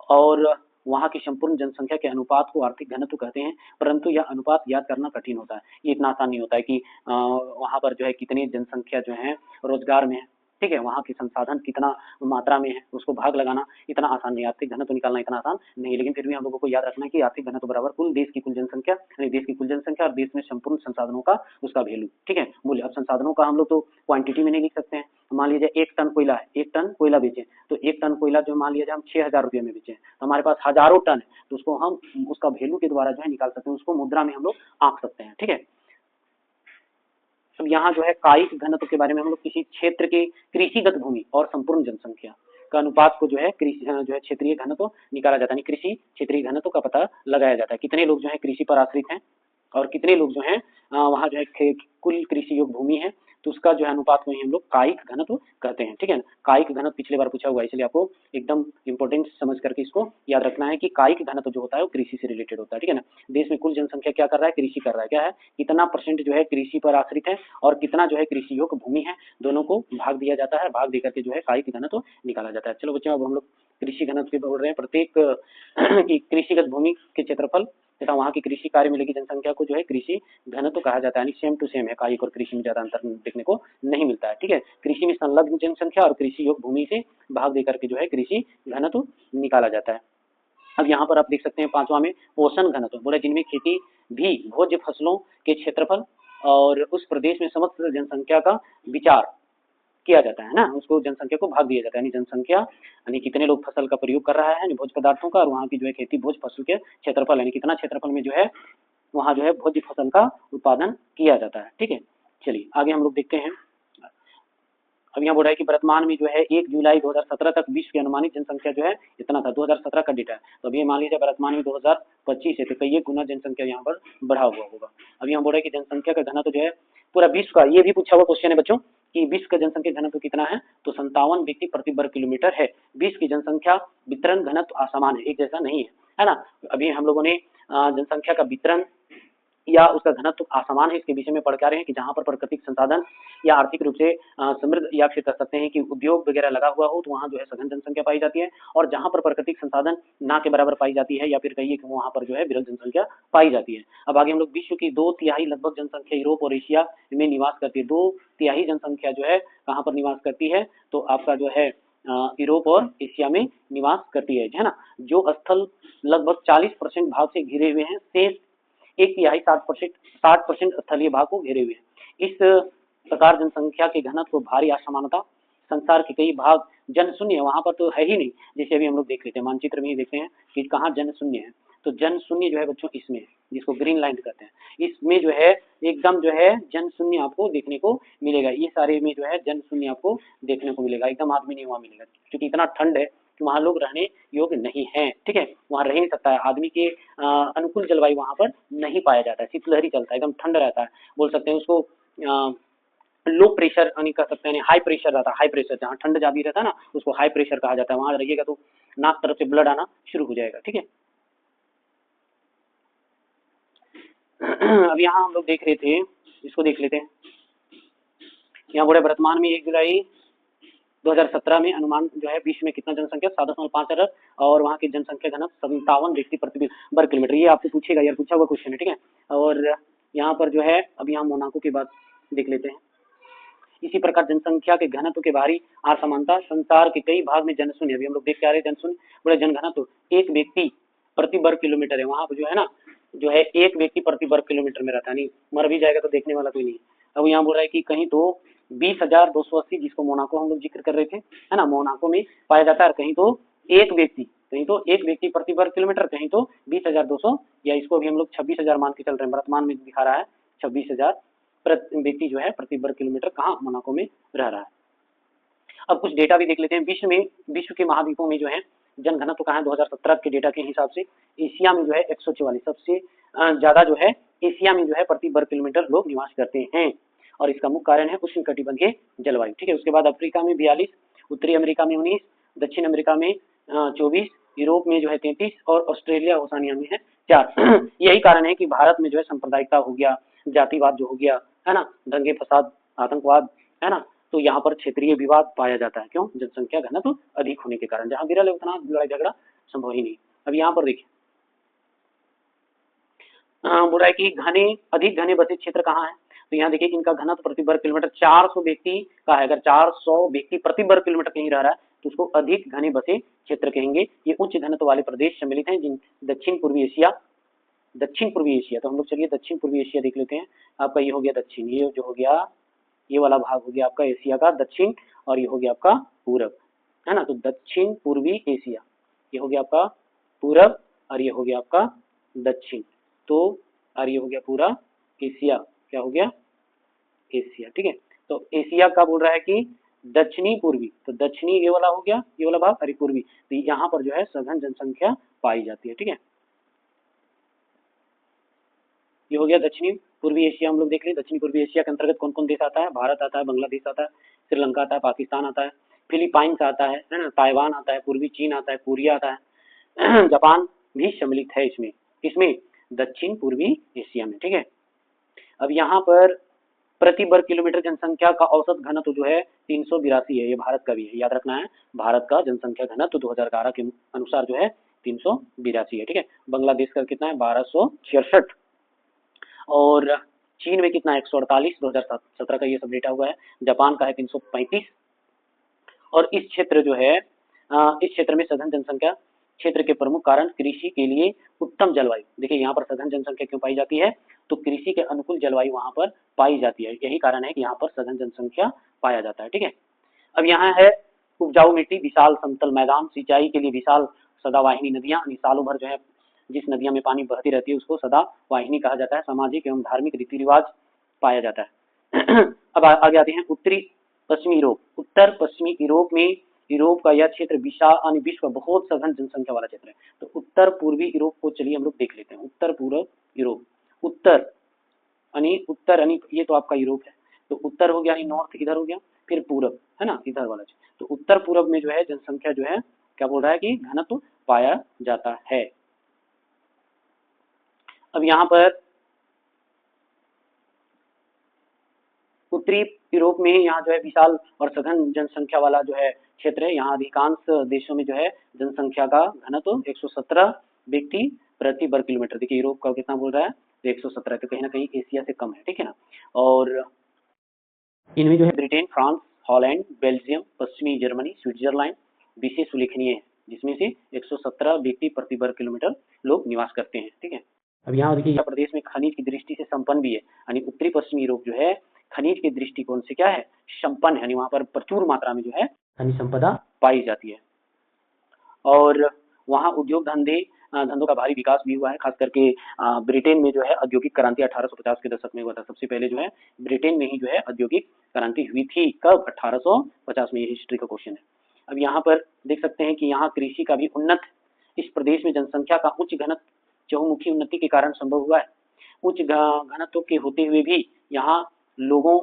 और वहाँ की संपूर्ण जनसंख्या के अनुपात को आर्थिक घनत्व कहते हैं। परंतु यह अनुपात याद करना कठिन होता है। ये इतना आसान नहीं होता है कि वहाँ पर जो है कितनी जनसंख्या जो है रोजगार में है, ठीक है, वहाँ के संसाधन कितना मात्रा में है, उसको भाग लगाना इतना आसान नहीं, आर्थिक घनत्व निकालना इतना आसान नहीं। लेकिन फिर भी हम लोगों को याद रखना है कि आर्थिक घनत्व बराबर कुल देश की कुल जनसंख्या, यानी देश की कुल जनसंख्या और देश में संपूर्ण संसाधनों का उसका वैल्यू, ठीक है, मूल्य। अब संसाधनों का हम लोग तो क्वांटिटी में नहीं लिख सकते हैं। मान लीजिए 1 टन कोयला है, 1 टन कोयला बेचे, तो 1 टन कोयला जो मान लीजिए हम 6,000 रुपये में बेचे, तो हमारे पास हजारों टन है, तो उसको हम उसका वैल्यू के द्वारा जो है निकाल सकते हैं, उसको मुद्रा में हम लोग आंक सकते हैं, ठीक है। अब यहाँ जो है कायिक घनत्व के बारे में हम लोग किसी क्षेत्र के कृषिगत भूमि और संपूर्ण जनसंख्या का अनुपात को जो है क्षेत्रीय घनत्व निकाला जाता है, कृषि क्षेत्रीय घनत्व का पता लगाया जाता है। कितने लोग जो है कृषि पर आश्रित हैं, और कितने लोग जो हैं वहाँ जो है कुल कृषि योग्य भूमि है, तो उसका जो है अनुपात को ही हम लोग कायिक घनत्व कहते हैं। ठीक है ना, कायिक घनत्व पिछले बार पूछा हुआ है, इसलिए आपको एकदम इंपॉर्टेंट समझ करके इसको याद रखना है कि कायिक घनत्व जो होता है वो कृषि से रिलेटेड होता है। ठीक है ना, देश में कुल जनसंख्या क्या कर रहा है, कृषि कर रहा है, क्या है, कितना परसेंट जो है कृषि पर आश्रित है और कितना जो है कृषि योग्य भूमि है, दोनों को भाग दिया जाता है, भाग देकर के जो है कायिक घनत्व निकाला जाता है। चलो बच्चों, अब हम लोग कृषि घनत्व की बोल रहे हैं, प्रत्येक की कृषिगत भूमि के क्षेत्रफल तथा वहाँ की कृषि कार्य में लगी जनसंख्या को जो है कृषि घनत्व कहा जाता है। यानी सेम टू सेम है, कायिक और कृषि में ज्यादा अंतर देखने को नहीं मिलता है। ठीक है, कृषि में संलग्न जनसंख्या और कृषि योग्य भूमि से भाग देकर के जो है कृषि घनत्व निकाला जाता है। अब यहाँ पर आप देख सकते हैं पांचवा में पोषण घनत्व बोला, जिनमें खेती भी भोज्य फसलों के क्षेत्रफल और उस प्रदेश में समस्त जनसंख्या का विचार किया जाता है ना, उसको जनसंख्या को भाग दिया जाता है। यानी जनसंख्या यानी कितने लोग फसल का प्रयोग कर रहा है भोज्य पदार्थों का, और वहाँ की जो है खेती भोज्य फसल के क्षेत्रफल यानी कितना क्षेत्रफल में जो है वहाँ जो है भोज्य फसल का उत्पादन किया जाता है। ठीक है, चलिए आगे हम लोग देखते हैं। अब यहाँ बोल रहा है कि वर्तमान में जो है 1 जुलाई 2017 तक विश्व की अनुमानित जनसंख्या जो है इतना था, 2017 का डेटा है, तो अभी मान लीजिए वर्तमान में 2025 है, तो कई गुना जनसंख्या यहाँ पर बढ़ा हुआ होगा। अब यहाँ बोल रहा है कि जनसंख्या का घनत्व जो है पूरा विश्व का, ये भी पूछा हुआ क्वेश्चन है बच्चों कि विश्व का जनसंख्या घनत्व कितना है, तो 57 व्यक्ति प्रति वर्ग किलोमीटर है। विश्व की जनसंख्या वितरण घनत्व असमान है, एक जैसा नहीं है ना। अभी हम लोगों ने जनसंख्या का वितरण या उसका घनत्व असमान है, इसके विषय में पढ़ के आ रहे हैं कि जहां पर प्राकृतिक संसाधन या आर्थिक रूप से समृद्ध या फिर कह सकते हैं कि उद्योग वगैरह लगा हुआ हो, तो वहां जो है सघन जनसंख्या पाई जाती है, और जहां पर प्राकृतिक संसाधन ना के बराबर पाई जाती है या फिर कहिए कि वहां पर जो है विरल जनसंख्या पाई जाती है। अब आगे हम लोग विश्व की 2/3 लगभग जनसंख्या यूरोप और एशिया में निवास करती है। 2/3 जनसंख्या जो है कहाँ पर निवास करती है, तो आपका जो है यूरोप और एशिया में निवास करती है ना। जो स्थल लगभग 40% भाग से घिरे हुए हैं, शेष 1/3 60% स्थलीय भाग को घेरे हुए हैं। इस प्रकार जनसंख्या के घनत्व को भारी असमानता, संसार के कई भाग जन शून्य है, वहां पर तो है ही नहीं। जैसे अभी हम लोग देख लेते हैं मानचित्र में ही देखते हैं कि कहाँ जन शून्य है, तो जन शून्य जो है बच्चों इसमें, जिसको ग्रीन लाइन कहते हैं, इसमें जो है एकदम जो है जन शून्य आपको देखने को मिलेगा। ये सारे में जो है जन शून्य आपको देखने को मिलेगा, एकदम आदमी नहीं वहां मिलेगा, क्योंकि इतना ठंड है कि वहां लोग रहने योग्य नहीं है। ठीक है, वहां रह नहीं सकता है आदमी के अनुकूल जलवायु वहां पर नहीं पाया जाता है, शीतलहरी चलता है, एकदम ठंड रहता है। बोल सकते हैं उसको लो प्रेशर यानी कह सकते हैं हाई प्रेशर रहता है, हाई प्रेशर जहाँ ठंड ज्यादा रहता है ना उसको हाई प्रेशर कहा जाता है। वहां रहिएगा तो नाक तरफ से ब्लड आना शुरू हो जाएगा। ठीक है, अब यहाँ हम लोग देख रहे थे, इसको देख लेते हैं। यहाँ बोले वर्तमान में 1 जुलाई 2017 में अनुमान जो है विश्व में कितना जनसंख्या 7.5 अरब, और वहाँ की जनसंख्या घनत्व 57 व्यक्ति प्रति वर्ग किलोमीटर। ये आपको पूछेगा यार, पूछा हुआ क्वेश्चन है। ठीक है, और यहाँ पर जो है अभी हम मोनाको की बात देख लेते हैं। इसी प्रकार जनसंख्या के घनत्व के भारी असमानता, संसार के कई भाग में जनशून्य, अभी हम लोग देख के आ रहे हैं जनशून्य बोले जनघनत्व 1 व्यक्ति प्रति वर्ग किलोमीटर है। वहां पर जो है ना जो है 1 व्यक्ति प्रति वर्ग किलोमीटर में रहता है, नहीं मर भी जाएगा तो देखने वाला कोई नहीं। अब यहाँ बोल रहा है कि कहीं तो 20,280, जिसको मोनाको हम लोग जिक्र कर रहे थे है ना, मोनाको में पाया जाता है। कहीं तो एक व्यक्ति प्रति वर्ग किलोमीटर, कहीं तो 20,200, या इसको भी हम लोग 26,000 मान के चल रहे हैं। वर्तमान में दिखा रहा है 26,000 व्यक्ति जो है प्रति वर्ग किलोमीटर कहाँ मोनाको में रह रहा है। अब कुछ डेटा भी देख लेते हैं। विश्व के महाद्वीपों में जो है जनघनत्व कहाँ है 2017 के डेटा के हिसाब से, एशिया में जो है 144, सबसे ज्यादा जो है एशिया में जो है प्रति वर्ग किलोमीटर लोग निवास करते हैं, और इसका मुख्य कारण है उष्णकटिबंधीय जलवायु। ठीक है, उसके बाद अफ्रीका में 42, उत्तरी अमेरिका में 19, दक्षिण अमेरिका में 24, यूरोप में जो है 33, और ऑस्ट्रेलिया ओसानिया में है 4। यही कारण है कि भारत में जो है सांप्रदायिकता हो गया, जातिवाद जो हो गया है ना, दंगे फसाद आतंकवाद है ना, तो यहाँ पर क्षेत्रीय विवाद पाया जाता है। क्यों? जनसंख्या घनत्व तो अधिक होने के कारण, जहाँ विरल है उतना लड़ाई झगड़ा संभव ही नहीं। अब यहाँ पर देखिए बोल रहा है कि अधिक घने बसे क्षेत्र कहाँ है, तो यहाँ देखिए कि इनका घनत्व प्रति वर्ग किलोमीटर 400 व्यक्ति का है। अगर 400 व्यक्ति प्रति वर्ग किलोमीटर कहीं रह रहा है तो उसको अधिक घने बसे क्षेत्र कहेंगे। ये उच्च घनत्व वाले प्रदेश सम्मिलित हैं जिन दक्षिण पूर्वी एशिया, तो हम लोग चलिए दक्षिण पूर्वी एशिया देख लेते हैं। आपका ये हो गया दक्षिण, ये जो हो गया ये वाला भाग हो गया आपका एशिया का दक्षिण, और ये हो गया आपका पूरब है ना, तो दक्षिण पूर्वी एशिया, ये हो गया आपका पूरब और ये हो गया आपका दक्षिण, तो और ये हो गया पूरा एशिया, क्या हो गया एशिया। ठीक है, तो एशिया का बोल रहा है कि दक्षिणी पूर्वी, तो दक्षिणी ये वाला हो गया, ये वाला भाग, और पूर्वी, तो यहाँ पर जो है सघन जनसंख्या पाई जाती है। ठीक है, ये हो गया दक्षिणी पूर्वी एशिया। हम लोग देख लें दक्षिणी पूर्वी एशिया के अंतर्गत कौन कौन देश आता है। भारत आता है, बांग्लादेश आता है, श्रीलंका आता है, पाकिस्तान आता है, फिलीपाइंस आता है ना, ताइवान आता है, पूर्वी चीन आता है, कोरिया आता है, जापान भी सम्मिलित है इसमें। इसमें दक्षिण पूर्वी एशिया में, ठीक है। अब यहाँ पर प्रति वर्ग किलोमीटर जनसंख्या का औसत घनत्व जो है 382 है। ये भारत का भी है, याद रखना है। भारत का जनसंख्या घनत्व 2011 के अनुसार जो है 382 है, ठीक है। बांग्लादेश का कितना है 1266 और चीन में कितना है 148 2017 का ये सब डेटा हुआ है। जापान का है 335 और इस क्षेत्र जो है इस क्षेत्र में सघन जनसंख्या क्षेत्र के प्रमुख कारण कृषि के लिए उत्तम जलवायु। देखिए यहाँ पर सघन जनसंख्या क्यों पाई जाती है, तो कृषि के अनुकूल जलवायु वहां पर पाई जाती है। यही कारण है कि यहाँ पर सघन जनसंख्या पाया जाता है, ठीक है। अब यहाँ है उपजाऊ मिट्टी, विशाल समतल मैदान, सिंचाई के लिए विशाल सदावाहिनी नदियां, सालों भर जो है जिस नदियां में पानी बहती रहती है उसको सदावाहिनी कहा जाता है। सामाजिक एवं धार्मिक रीति रिवाज पाया जाता है। अब आगे आते हैं उत्तरी पश्चिमी यूरोप। उत्तर पश्चिमी यूरोप में यूरोप का यह क्षेत्र विशाल विश्व का बहुत सघन जनसंख्या वाला क्षेत्र है। तो उत्तर पूर्वी यूरोप को चलिए हम लोग देख लेते हैं। उत्तर पूर्व यूरोप, उत्तर यानी ये तो आपका यूरोप है, तो उत्तर हो गया यानी नॉर्थ इधर हो गया, फिर पूरब है ना इधर वाला। तो उत्तर पूरब में जो है जनसंख्या जो है क्या बोल रहा है कि घनत्व पाया जाता है। अब यहाँ पर उत्तरी यूरोप में यहाँ जो है विशाल और सघन जनसंख्या वाला जो है क्षेत्र है। यहाँ अधिकांश देशों में जो है जनसंख्या का घनत्व 117 व्यक्ति प्रति वर्ग किलोमीटर। देखिए यूरोप का कितना बोल रहा है 117, तो कहीं ना कहीं एशिया से कम है, ठीक है ना। और इनमें जो है ब्रिटेन, फ्रांस, हॉलैंड, बेल्जियम, पश्चिमी जर्मनी, स्विट्जरलैंड विशेष उल्लेखनीय है, जिसमें से 117 व्यक्ति प्रति वर्ग किलोमीटर लोग निवास करते हैं, ठीक है। अब यहाँ देखिए यह प्रदेश में खनिज की दृष्टि से संपन्न भी है, यानी उत्तरी पश्चिमी यूरोप जो है खनिज के दृष्टिकोण से क्या है संपन्न है, यानी वहां पर प्रचुर मात्रा में जो है खनिज संपदा पाई जाती है। और वहाँ उद्योग धंधों का भारी विकास भी हुआ है। खास करके ब्रिटेन में जो है औद्योगिक क्रांति 1850 के दशक में हुआ था। सबसे पहले जो है ब्रिटेन में ही जो है औद्योगिक क्रांति हुई थी। कब 1850 में, ये हिस्ट्री का क्वेश्चन है। अब यहाँ पर देख सकते हैं कि यहाँ कृषि का भी उन्नत, इस प्रदेश में जनसंख्या का उच्च घनत्व चहुमुखी उन्नति के कारण संभव हुआ है। उच्च घनत्व के होते हुए भी यहाँ लोगों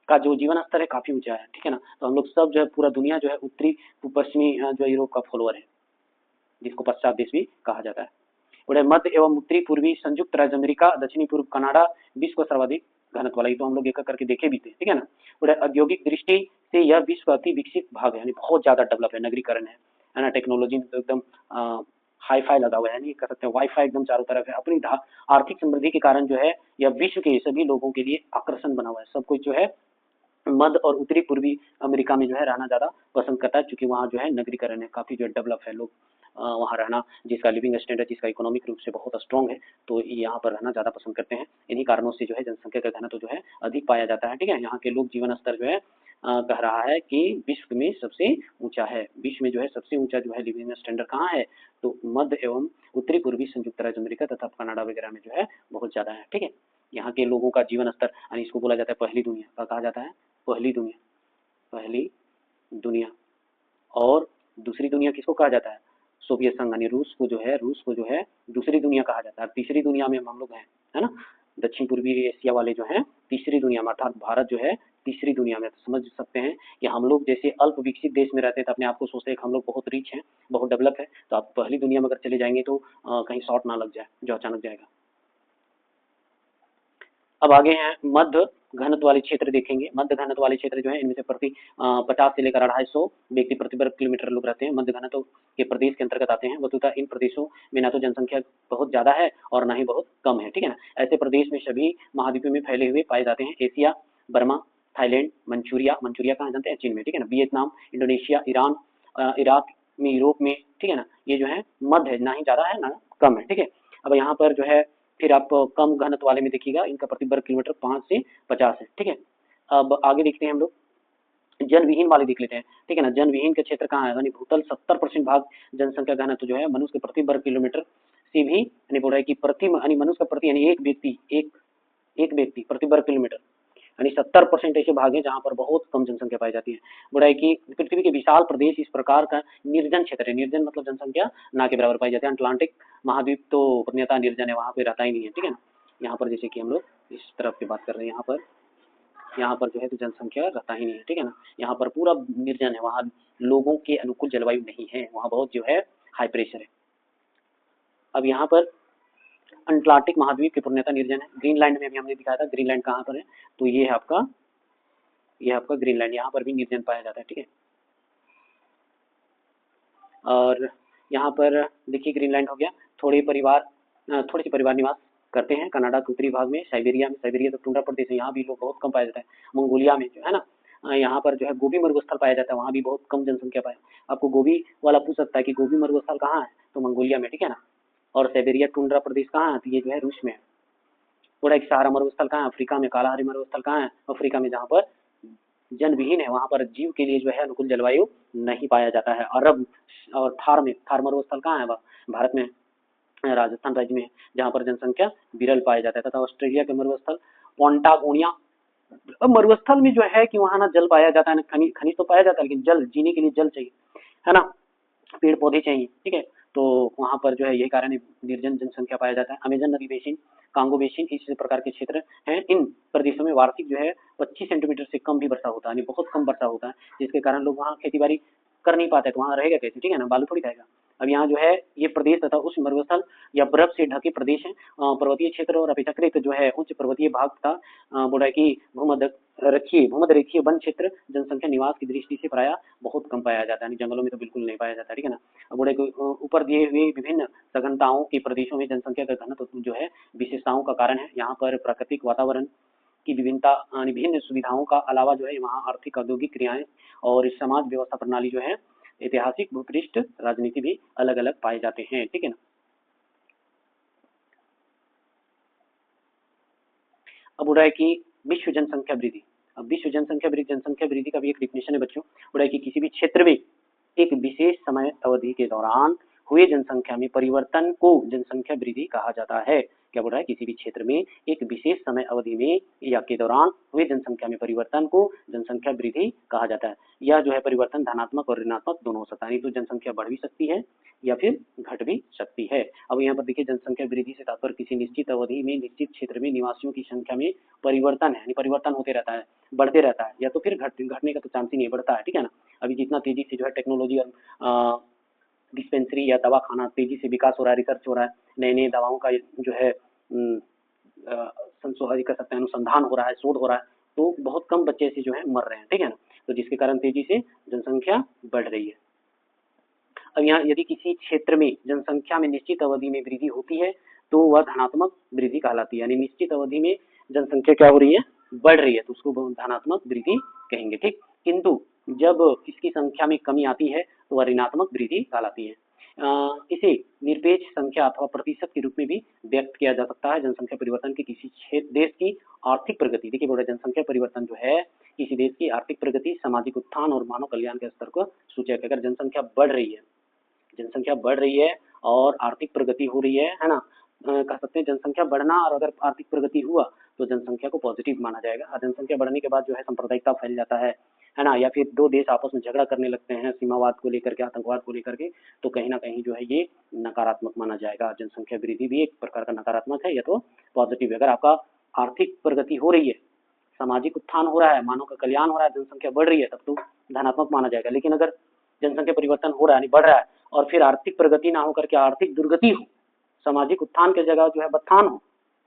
का जो जीवन स्तर है काफी ऊंचा है, ठीक है ना। तो हम लोग सब जो है पूरा दुनिया जो है उत्तरी पश्चिमी जो यूरोप का फॉलोअर है, जिसको पश्चात देश भी कहा जाता है। और मध्य एवं उत्तरी पूर्वी संयुक्त राज्य अमेरिका, दक्षिणी पूर्व कनाडा विश्व का सर्वाधिक घनत्व वाला। ये तो हम लोग एक करके देखे भी थे, ठीक है ना। और औद्योगिक दृष्टि से यह विश्व का अति विकसित भाग है, यानी बहुत ज्यादा डेवलप है, नगरीकरण है ना। टेक्नोलॉजी में तो एकदम हाई फाई लगा हुआ है, नहीं कह सकते वाईफाई एकदम चारों तरफ है। अपनी आर्थिक समृद्धि के कारण जो है यह विश्व के सभी लोगों के लिए आकर्षण बना हुआ है। सब कुछ जो है मध्य और उत्तरी पूर्वी अमेरिका में जो है रहना ज्यादा पसंद करता है, क्योंकि वहाँ जो है नगरीकरण है, काफी जो है डेवलप है, लोग वहाँ रहना, जिसका लिविंग स्टैंडर्ड जिसका इकोनॉमिक रूप से बहुत स्ट्रॉन्ग है, तो यहाँ पर रहना ज्यादा पसंद करते हैं। इन्हीं कारणों से जो है जनसंख्या का घनत्व जो है अधिक पाया जाता है, ठीक है। यहाँ के लोग जीवन स्तर जो है कह रहा है कि विश्व में सबसे ऊंचा है। विश्व में जो है सबसे ऊंचा जो है लिविंग स्टैंडर्ड कहाँ है, तो मध्य एवं उत्तरी पूर्वी संयुक्त राज्य अमेरिका तथा कनाडा वगैरह में जो है बहुत ज्यादा है, ठीक है। यहाँ के लोगों का जीवन स्तर, यानी इसको बोला जाता है पहली दुनिया, क्या कहा जाता है पहली दुनिया। और दूसरी दुनिया किसको कहा जाता है, सोवियत संघ, यानी रूस को जो है दूसरी दुनिया कहा जाता है। तीसरी दुनिया में हम लोग हैं, है ना। दक्षिण पूर्वी एशिया वाले जो हैं तीसरी दुनिया में, अर्थात भारत जो है तीसरी दुनिया में। तो समझ सकते हैं कि हम लोग जैसे अल्प विकसित देश में रहते हैं तो अपने आप को सोचते हैं कि हम लोग बहुत रिच हैं, बहुत डेवलप है, तो आप पहली दुनिया में अगर चले जाएंगे तो कहीं शॉर्ट ना लग जाए जो अचानक जाएगा। अब आगे हैं मध्य घनत्व वाले क्षेत्र देखेंगे। मध्य घनत्व वाले क्षेत्र जो है इनमें से प्रति 50 से लेकर 250 व्यक्ति प्रति वर्ग किलोमीटर लोग रहते हैं। मध्य घनत्व के प्रदेश के अंतर्गत आते हैं। वस्तुतः इन प्रदेशों में ना तो जनसंख्या बहुत ज्यादा है और ना ही बहुत कम है, ठीक है ना। ऐसे प्रदेश में सभी महाद्वीपों में फैले हुए पाए जाते हैं। एशिया, बर्मा, थाईलैंड, मंचूरिया कहाँ जानते हैं, चीन में, ठीक है ना। वियतनाम, इंडोनेशिया, ईरान, इराक में, यूरोप में, ठीक है ना। ये जो है मध्य है, ना ही ज्यादा है ना कम है, ठीक है। अब यहाँ पर जो है फिर आप कम घनत्व वाले में देखिएगा, इनका प्रति वर्ग किलोमीटर 5 से 50 है, ठीक है। अब आगे देखते हैं हम लोग जन विहीन वाले देख लेते हैं, ठीक है ना। जन विहीन का क्षेत्र कहाँ है, यानी भूतल 70% भाग जनसंख्या घनत्व जो है मनुष्य के प्रति वर्ग किलोमीटर से भी, यानी बोल रहा है कि यानी मनुष्य का प्रति, यानी एक व्यक्ति प्रति वर्ग किलोमीटर, यानी 70% ऐसे भाग हैं जहाँ पर बहुत कम जनसंख्या पाई जाती है। बोला है कि पृथ्वी के विशाल प्रदेश इस प्रकार का निर्जन क्षेत्र है। निर्जन मतलब जनसंख्या ना के बराबर पाई जाती है। अटलांटिक महाद्वीप तो पूर्णतः निर्जन है, वहां पे रहता ही नहीं है, ठीक है ना। यहाँ पर जैसे कि हम लोग इस तरफ की बात कर रहे हैं, यहाँ पर जो है तो जनसंख्या रहता ही नहीं है, ठीक है ना। यहाँ पर पूरा निर्जन है, वहाँ लोगों के अनुकूल जलवायु नहीं है, वहाँ बहुत जो है हाई प्रेशर है। अब यहाँ पर अंटार्कटिक महाद्वीप की पूर्णतः निर्जन है। ग्रीनलैंड में भी हमने दिखाया था, ग्रीनलैंड कहाँ पर है, तो ये है आपका ग्रीनलैंड, यहाँ पर भी निर्जन पाया जाता है, ठीक है। और यहाँ पर देखिए ग्रीनलैंड हो गया, थोड़े से परिवार निवास करते हैं कनाडा के उत्तरी भाग में, साइबेरिया तो टुंड्रा प्रदेश है, यहाँ भी लोग बहुत कम पाया जाता है। मंगोलिया में जो है ना, यहाँ पर जो है गोबी मरुस्थल पाया जाता है, वहाँ भी बहुत कम जनसंख्या पाए। आपको गोबी वाला पूछ सकता है कि गोबी मरुस्थल कहाँ है, तो मंगोलिया में, ठीक है ना। और साइबेरिया टुंड्रा प्रदेश कहाँ है, तो ये जो है रूस में है। थोड़ा एक सहारा मरुस्थल कहाँ है, अफ्रीका में। कालाहारी मरुस्थल कहाँ है, अफ्रीका में, जहाँ पर जन विहीन है, वहाँ पर जीव के लिए जो है अनुकूल जलवायु नहीं पाया जाता है। अरब और थार मरुस्थल कहाँ है, भारत में, राजस्थान राज्य में, जहाँ पर जनसंख्या विरल पाया जाता है। तथा ऑस्ट्रेलिया के मरुस्थल पोंटागोनिया। अब मरुस्थल में जो है कि वहाँ ना जल पाया जाता है, ना खनिज तो पाया जाता है, लेकिन जल, जीने के लिए जल चाहिए, है ना, पेड़ पौधे चाहिए, ठीक है। तो वहाँ पर जो है यही कारण है निर्जन जनसंख्या पाया जाता है। अमेजन नदी बेसिन, कांगो बेसिन, इस प्रकार के क्षेत्र हैं। इन प्रदेशों में वार्षिक जो है 25 सेंटीमीटर से कम भी वर्षा होता है, यानी बहुत कम वर्षा होता है, जिसके कारण लोग वहाँ खेती बाड़ी कर नहीं पाते, तो वहाँ रहेगा कैसे, ठीक है ना, बालू थोड़ी खाएगा। अब यहाँ जो है ये प्रदेश तथा उच्च मरुस्थल या बर्फ से ढके प्रदेश हैं। पर्वतीय क्षेत्र और अपेक्षाकृत जो है उच्च पर्वतीय भाग तथा बोला कि भूमध्य रेखीय वन क्षेत्र जनसंख्या निवास की दृष्टि से प्रायः बहुत कम पाया जाता है, जंगलों में तो बिल्कुल नहीं पाया जाता, ठीक है ना। बोले कि ऊपर दिए हुए विभिन्न सघनताओं के प्रदेशों में जनसंख्या का घनत्व जो है विशेषताओं का कारण है। यहाँ पर प्राकृतिक वातावरण की विभिन्नता, विभिन्न सुविधाओं का अलावा जो है वहाँ आर्थिक औद्योगिक क्रियाएं और समाज व्यवस्था प्रणाली जो है, ऐतिहासिक भूपृष्ठ, राजनीति भी अलग अलग पाए जाते हैं, ठीक है ना। अब हो रहा है कि विश्व जनसंख्या वृद्धि। अब विश्व जनसंख्या वृद्धि का भी एक डिफिनेशन है बच्चों। हो रहा है कि किसी भी क्षेत्र में एक विशेष समय अवधि के दौरान हुए जनसंख्या में परिवर्तन को जनसंख्या वृद्धि कहा जाता है। क्या बोल रहा है, किसी भी क्षेत्र में एक विशेष समय अवधि में या के दौरान हुए जनसंख्या में परिवर्तन को जनसंख्या वृद्धि कहा जाता है। यह जो है परिवर्तन धनात्मक और ऋणात्मक दोनों हो सकता है, तो जनसंख्या बढ़ भी सकती है या फिर घट भी सकती है। अब यहाँ पर देखिए जनसंख्या वृद्धि से तात्पर्य किसी निश्चित अवधि में निश्चित क्षेत्र में निवासियों की संख्या में परिवर्तन है, परिवर्तन होते रहता है, बढ़ते रहता है, या तो फिर घटने का तो चांस ही नहीं, बढ़ता है, ठीक है ना। अभी जितना तेजी से जो है टेक्नोलॉजी और डिस्पेंसरी या दवा खाना तेजी से विकास हो रहा है, रिसर्च हो रहा है, नए नए दवाओं का जो है संशोधन कर सकते हैं, अनुसंधान हो रहा है, शोध हो रहा है, तो बहुत कम बच्चे से जो है मर रहे हैं, ठीक है ना। तो जिसके कारण तेजी से जनसंख्या बढ़ रही है। अब यहाँ यदि किसी क्षेत्र में जनसंख्या में निश्चित अवधि में वृद्धि होती है तो वह धनात्मक वृद्धि कहलाती है, यानी निश्चित अवधि में जनसंख्या क्या हो रही है, बढ़ रही है, तो उसको धनात्मक वृद्धि कहेंगे, ठीक। किंतु जब इसकी संख्या में कमी आती है तो वह ऋणात्मक वृद्धि कहलाती है। इसे निरपेक्ष संख्या अथवा प्रतिशत के रूप में भी व्यक्त किया जा सकता है। जनसंख्या परिवर्तन की किसी देश की आर्थिक प्रगति, देखिए बोला जनसंख्या परिवर्तन जो है किसी देश की आर्थिक प्रगति, सामाजिक उत्थान और मानव कल्याण के स्तर को सूचक। अगर जनसंख्या बढ़ रही है और आर्थिक प्रगति हो रही है ना, कह सकते हैं जनसंख्या बढ़ना और अगर आर्थिक प्रगति हुआ तो जनसंख्या को पॉजिटिव माना जाएगा। और जनसंख्या बढ़ने के बाद जो है सांप्रदायिकता फैल जाता है ना, या फिर दो देश आपस में झगड़ा करने लगते हैं सीमावाद को लेकर के, आतंकवाद को लेकर के, तो कहीं ना कहीं जो है ये नकारात्मक माना जाएगा। जनसंख्या वृद्धि भी एक प्रकार का नकारात्मक है या तो पॉजिटिव है। अगर आपका आर्थिक प्रगति हो रही है, सामाजिक उत्थान हो रहा है, मानव का कल्याण हो रहा है, जनसंख्या बढ़ रही है, तब तो धनात्मक माना जाएगा। लेकिन अगर जनसंख्या परिवर्तन हो रहा है, बढ़ रहा है, और फिर आर्थिक प्रगति ना होकर के आर्थिक दुर्गति हो, सामाजिक उत्थान की जगह जो है बत्थान हो,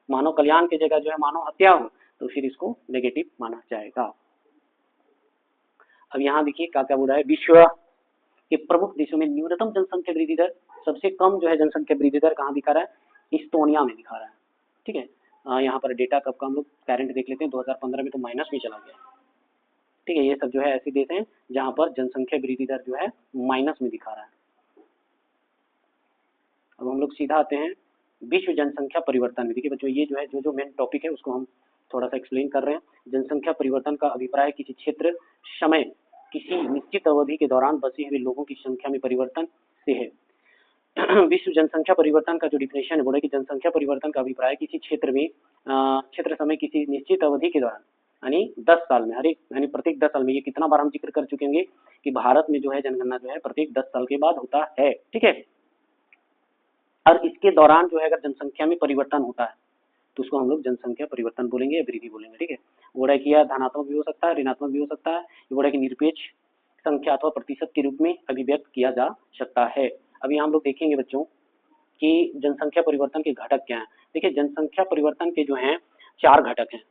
मानव कल्याण की जगह जो है मानव हत्या हो, तो फिर इसको नेगेटिव माना जाएगा। अब यहाँ देखिए क्या क्या बोल रहा है, विश्व के प्रमुख देशों में न्यूनतम जनसंख्या वृद्धि दर, सबसे कम जो है जनसंख्या वृद्धि दर कहाँ दिखा रहा है, इस्टोनिया में दिखा रहा है, ठीक है। यहाँ पर डेटा कब का हम लोग करंट देख लेते हैं, 2015 में तो माइनस में चला गया, ठीक है। ये सब जो है ऐसे देश हैं जहाँ पर जनसंख्या वृद्धि दर जो है माइनस में दिखा रहा है। अब हम लोग सीधा आते हैं विश्व जनसंख्या परिवर्तन में। देखिए बच्चों ये जो है जो मेन टॉपिक है उसको हम थोड़ा सा एक्सप्लेन कर रहे हैं। जनसंख्या परिवर्तन का अभिप्राय किसी क्षेत्र समय किसी निश्चित अवधि के दौरान बसे हुए लोगों की संख्या में परिवर्तन से है। विश्व जनसंख्या परिवर्तन का जो डिफिनेशन है बोला कि जनसंख्या परिवर्तन का अभिप्राय किसी क्षेत्र में क्षेत्र समय किसी निश्चित अवधि के दौरान, यानी 10 साल में, यानी प्रत्येक 10 साल में, ये कितना बार हम जिक्र कर चुके होंगे कि भारत में जो है जनगणना जो है प्रत्येक 10 साल के बाद होता है, ठीक है। और इसके दौरान जो है अगर जनसंख्या में परिवर्तन होता है तो उसको हम लोग जनसंख्या परिवर्तन बोलेंगे या वृद्धि बोलेंगे, ठीक है। बोल रहा है कि यह धनात्मक भी हो सकता है, ऋणात्मक भी हो सकता है। ये बोल रहा है कि निरपेक्ष संख्या अथवा प्रतिशत के रूप में अभिव्यक्त किया जा सकता है। अभी हम लोग देखेंगे बच्चों कि जनसंख्या परिवर्तन के घटक क्या हैं। देखिए जनसंख्या परिवर्तन के जो हैं 4 घटक हैं।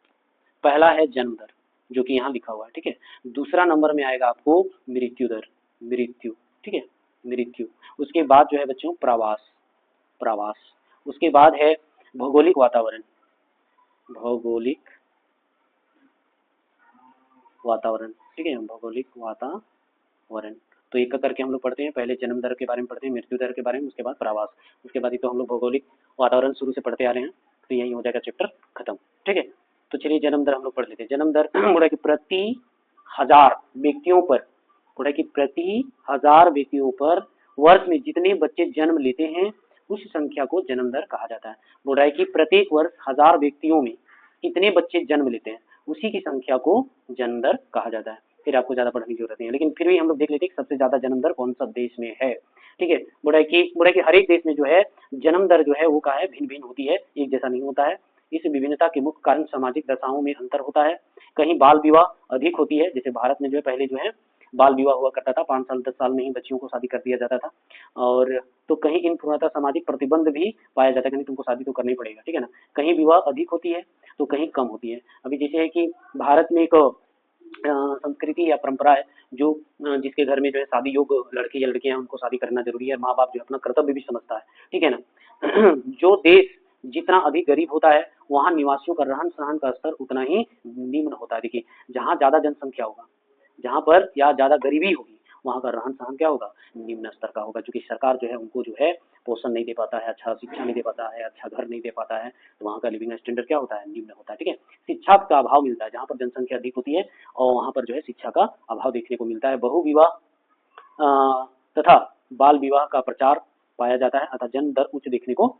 पहला है जन्म दर, जो कि यहाँ लिखा हुआ है, ठीक है। दूसरा नंबर में आएगा आपको मृत्यु दर, मृत्यु, ठीक है, मृत्यु। उसके बाद जो है बच्चों प्रवास, प्रवास। उसके बाद है भौगोलिक वातावरण, भौगोलिक वातावरण, ठीक है, भौगोलिक वातावरण। तो एक करके हम लोग पढ़ते हैं, पहले जन्म दर के बारे में पढ़ते हैं, मृत्यु दर के बारे में, उसके बाद प्रवास, उसके बाद ही तो हम लोग भौगोलिक वातावरण शुरू से पढ़ते आ रहे हैं, तो यही हो जाएगा चैप्टर खत्म, ठीक है। तो चलिए जन्म दर हम लोग पढ़ लेते हैं। जन्म दर बोला कि प्रति 1000 व्यक्तियों पर, बोला कि प्रति 1000 व्यक्तियों पर वर्ष में जितने बच्चे जन्म लेते हैं उस संख्या को जन्म दर कहा जाता है। बोल रहा है कि प्रत्येक वर्ष 1000 व्यक्तियों में कितने बच्चे जन्म लेते हैं उसी की संख्या को जन्म दर कहा जाता है। फिर आपको ज्यादा पढ़ने की जरूरत नहीं है, लेकिन फिर भी हम लोग देख लेते हैं सबसे ज्यादा जन्म दर कौन सा देश में है, ठीक है। बोल रहा है कि हर एक देश में जो है जन्म दर जो है वो क्या है, भिन्न भिन्न होती है, एक जैसा नहीं होता है। इस विभिन्नता के मुख्य कारण सामाजिक दशाओं में अंतर होता है। कहीं बाल विवाह अधिक होती है, जैसे भारत में जो है पहले जो है बाल विवाह हुआ करता था, 5 साल 10 साल में ही बच्चियों को शादी कर दिया जाता था। और तो कहीं इन पूर्णतः सामाजिक प्रतिबंध भी पाया जाता है कि नहीं तुमको शादी तो करनी पड़ेगा, ठीक है ना। कहीं विवाह अधिक होती है तो कहीं कम होती है। अभी जैसे है कि भारत में एक संस्कृति या परंपरा है जो जिसके घर में जो है शादी योग्य लड़के या लड़कियां उनको शादी करना जरूरी है, माँ बाप जो अपना कर्तव्य भी समझता है, ठीक है ना। जो देश जितना अधिक गरीब होता है वहाँ निवासियों का रहन सहन का स्तर उतना ही निम्न होता है। देखिए जहाँ ज्यादा जनसंख्या होगा, जहाँ पर या ज्यादा गरीबी होगी वहाँ का रहन सहन क्या होगा, निम्न स्तर का होगा, क्योंकि सरकार जो है उनको जो है पोषण नहीं दे पाता है, अच्छा शिक्षा नहीं दे पाता है, अच्छा घर नहीं दे पाता है, तो वहाँ का लिविंग स्टैंडर्ड क्या होता है, निम्न होता है, ठीक है। शिक्षा का अभाव मिलता है, जहाँ पर जनसंख्या अधिक होती है और वहाँ पर जो है शिक्षा का अभाव देखने को मिलता है। बहुविवाह तथा बाल विवाह का प्रचार पाया जाता है अतः जन्म दर उच्च देखने को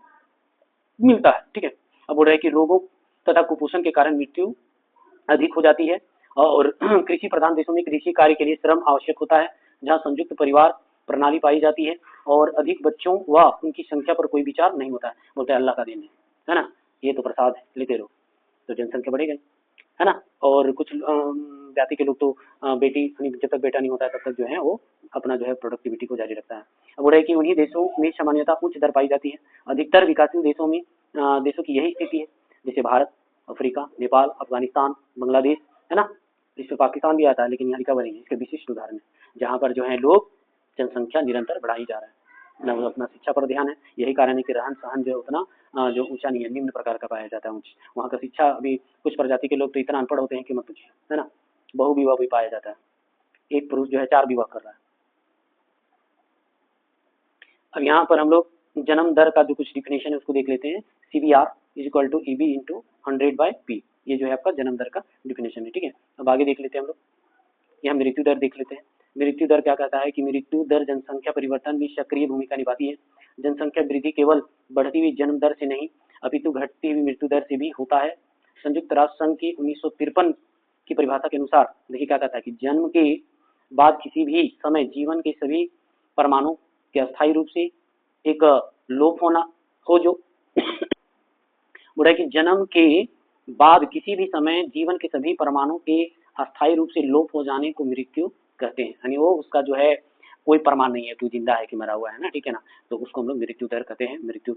मिलता है, ठीक है। अब बोल रहे हैं कि रोगों तथा कुपोषण के कारण मृत्यु अधिक हो जाती है और कृषि प्रधान देशों में कृषि कार्य के लिए श्रम आवश्यक होता है, जहाँ संयुक्त परिवार प्रणाली पाई जाती है और अधिक बच्चों व उनकी संख्या पर कोई विचार नहीं होता है। बोलते हैं अल्लाह का देन है ना, ये तो प्रसाद है, लेते रहो, तो जनसंख्या बढ़ेगी, है ना। और कुछ जाति के लोग तो बेटी जब तक बेटा नहीं होता है तब तक जो है वो अपना जो है प्रोडक्टिविटी को जारी रखता है। अब बोल रहे हैं कि उन्हीं देशों में सामान्यतः उच्च दर पाई जाती है। अधिकतर विकासशील देशों में देशों की यही स्थिति है, जैसे भारत, अफ्रीका, नेपाल, अफगानिस्तान, बांग्लादेश, है ना। इसमें पाकिस्तान भी आता है लेकिन यहाँ लिखा हुआ नहीं है, इसके विशिष्ट उदाहरण है जहाँ पर जो है लोग जनसंख्या निरंतर बढ़ाई जा रहा है ना, वो अपना शिक्षा पर ध्यान है। यही कारण है कि रहन सहन जो है उतना जो ऊंचा नहीं है, निम्न प्रकार का पाया जाता है। वहाँ का शिक्षा अभी कुछ प्रजाति के लोग तो इतना अनपढ़ होते हैं कि मत पूछिए, है ना। बहुविवाह भी पाया जाता है, एक पुरुष जो है 4 विवाह कर रहा है। अब यहाँ पर हम लोग जन्म दर का जो कुछ डिफिनेशन है उसको देख लेते हैं। CBR is equal to EB into 100/P, ये जो है आपका जन्म दर का डिफिनेशन है, ठीक है। अब आगे देख लेते हैं हम लोग, यहाँ मृत्यु दर देख लेते हैं। मृत्यु दर क्या कहता है कि मृत्यु दर जनसंख्या परिवर्तन में सक्रिय भूमिका निभाती है। जनसंख्या वृद्धि केवल बढ़ती हुई जन्म दर से नहीं अपितु घटती हुई मृत्यु दर से भी होता है। संयुक्त राष्ट्र संघ की 1953 की परिभाषा के अनुसार देखिए क्या कहता है कि जन्म के बाद किसी भी समय जीवन के सभी परमाणु के अस्थायी रूप से एक लोप होना हो, जो बोला कि जन्म के बाद किसी भी समय जीवन के सभी परमाणु के अस्थायी रूप से लोप हो जाने को मृत्यु कहते हैं। यानी वो उसका जो है कोई प्रमाण नहीं है, तू जिंदा है कि मरा हुआ है ना, ठीक है ना, तो उसको हम लोग मृत्यु दर कहते हैं। मृत्यु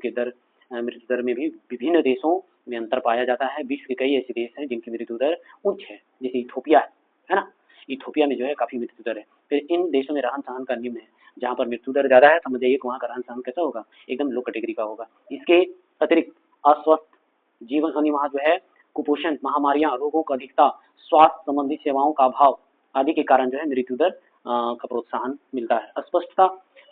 दर में भी विभिन्न देशों में अंतर पाया जाता है। विश्व के कई ऐसे देश हैं जिनकी मृत्यु दर उच्च है, जैसे इथोपिया है ना, इथोपिया में जो है काफी मृत्यु दर है। फिर इन देशों में रहन सहन का निम्न है, जहाँ पर मृत्यु दर ज्यादा है समझ जाइए वहाँ का रहन सहन कैसा होगा, एकदम लो कैटेगरी का होगा। इसके अतिरिक्त अस्वस्थ जीवन यानी वहाँ जो है कुपोषण, महामारियां, रोगों का अधिकता, स्वास्थ्य संबंधी सेवाओं का अभाव आदि के कारण जो है मृत्यु दर का प्रोत्साहन मिलता है। अस्पष्टता,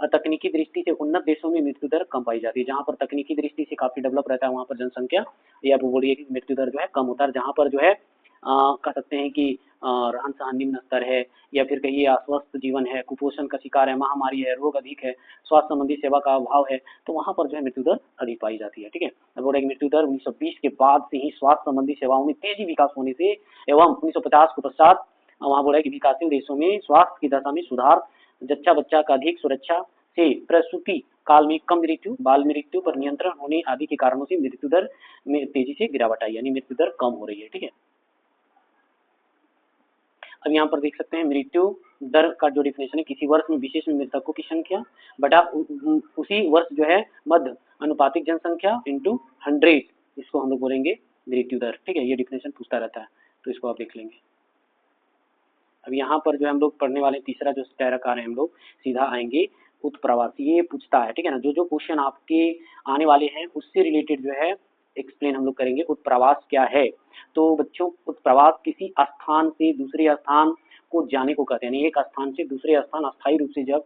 तकनीकी दृष्टि से उन्नत देशों में मृत्यु दर कम पाई जाती है। जहाँ पर तकनीकी दृष्टि से काफी डेवलप रहता है वहाँ पर जनसंख्या या बोलिए कि मृत्यु दर जो है कम होता है। जहाँ पर जो है कह सकते हैं कि रहन सहन निम्न स्तर है या फिर कहिए अस्वस्थ जीवन है, कुपोषण का शिकार है, महामारी है, रोग अधिक है, स्वास्थ्य संबंधी सेवा का अभाव है, तो वहाँ पर जो है मृत्यु दर अधिक पाई जाती है, ठीक है। अब बोल रहे हैं मृत्यु दर 1920 के बाद से ही स्वास्थ्य संबंधी सेवाओं में तेजी विकास होने से एवं 1950 के पश्चात वहाँ बोला है कि विकासशील देशों में स्वास्थ्य की दशा में सुधार, जच्चा बच्चा का अधिक सुरक्षा, से प्रसूति काल में कम मृत्यु, बाल मृत्यु पर नियंत्रण होने आदि के कारणों से मृत्यु दर में तेजी से गिरावट आई, यानी मृत्यु दर कम हो रही है। ठीक है, अब यहाँ पर देख सकते हैं मृत्यु दर का जो डिफिनेशन है, किसी वर्ष में विशेष में मृतकों की संख्या बटा उसी वर्ष जो है मध्य अनुपातिक जनसंख्या इंटू 100, इसको हम लोग बोलेंगे मृत्यु दर। ठीक है, ये डिफिनेशन पूछता रहता है, तो इसको आप देख लेंगे। अब यहाँ पर जो हम लोग पढ़ने वाले तीसरा जो पैरा है, हम लोग सीधा आएंगे उत्प्रवास। ये पूछता है, ठीक है ना, जो जो क्वेश्चन आपके आने वाले हैं उससे रिलेटेड जो है एक्सप्लेन हम लोग करेंगे। उत्प्रवास क्या है? तो बच्चों, उत्प्रवास किसी स्थान से दूसरे स्थान को जाने को कहते हैं, यानी एक स्थान से दूसरे स्थान अस्थायी रूप से जब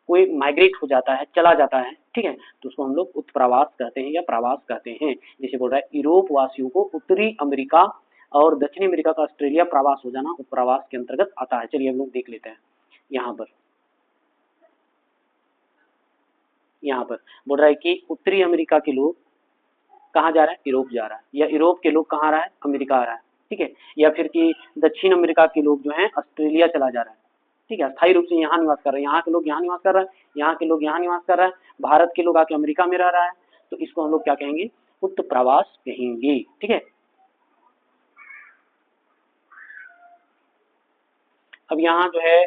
कोई माइग्रेट हो जाता है, चला जाता है, ठीक है, तो उसको हम लोग उत्प्रवास कहते हैं या प्रवास कहते हैं। जैसे बोल रहा है यूरोप वासियों को उत्तरी अमेरिका और दक्षिणी अमेरिका का ऑस्ट्रेलिया प्रवास हो जाना उत्प्रवास के अंतर्गत आता है। चलिए हम लोग देख लेते हैं। यहाँ पर बोल रहा है कि उत्तरी अमेरिका के लोग कहाँ जा रहा है? यूरोप जा रहा है, या यूरोप के लोग कहाँ आ रहा है? अमेरिका आ रहा है। ठीक है, या फिर कि दक्षिण अमेरिका के लोग जो है ऑस्ट्रेलिया चला जा रहा है। ठीक है, स्थायी रूप से यहाँ निवास कर रहे हैं, यहाँ के लोग यहाँ निवास कर रहा है, यहाँ के लोग यहाँ निवास कर रहा है, भारत के लोग आके अमेरिका में रह रहा है, तो इसको हम लोग क्या कहेंगे? उत्प्रवास कहेंगे। ठीक है, अब यहाँ जो है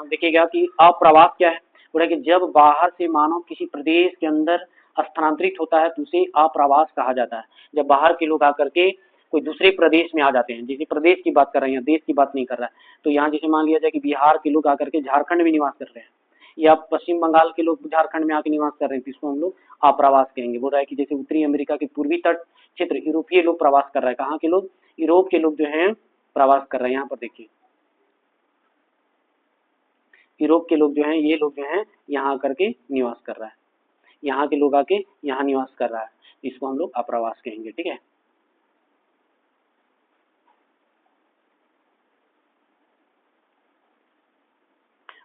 देखिएगा कि अप्रवास क्या है। बोला कि जब बाहर से मानव किसी प्रदेश के अंदर स्थानांतरित होता है तो उसे अप्रवास कहा जाता है। जब बाहर के लोग आकर के कोई दूसरे प्रदेश में आ जाते हैं, जैसे प्रदेश की बात कर रहे हैं, देश की बात नहीं कर रहा है, तो यहाँ जैसे मान लिया जाए कि बिहार के लोग आकर के झारखंड में निवास कर रहे हैं, या पश्चिम बंगाल के लोग झारखंड में आके निवास कर रहे हैं, तो इसको हम लोग अप्रवास कहेंगे। बोल रहा है कि जैसे उत्तरी अमेरिका के पूर्वी तट क्षेत्र यूरोपीय लोग प्रवास कर रहे हैं, कहाँ के लोग? यूरोप के लोग जो है प्रवास कर रहे हैं। यहाँ पर देखिए यूरोप के लोग जो हैं, ये लोग जो हैं यहाँ आकर के निवास कर रहा है, यहाँ के लोग आके यहाँ निवास कर रहा है, इसको हम लोग अप्रवास कहेंगे। ठीक है,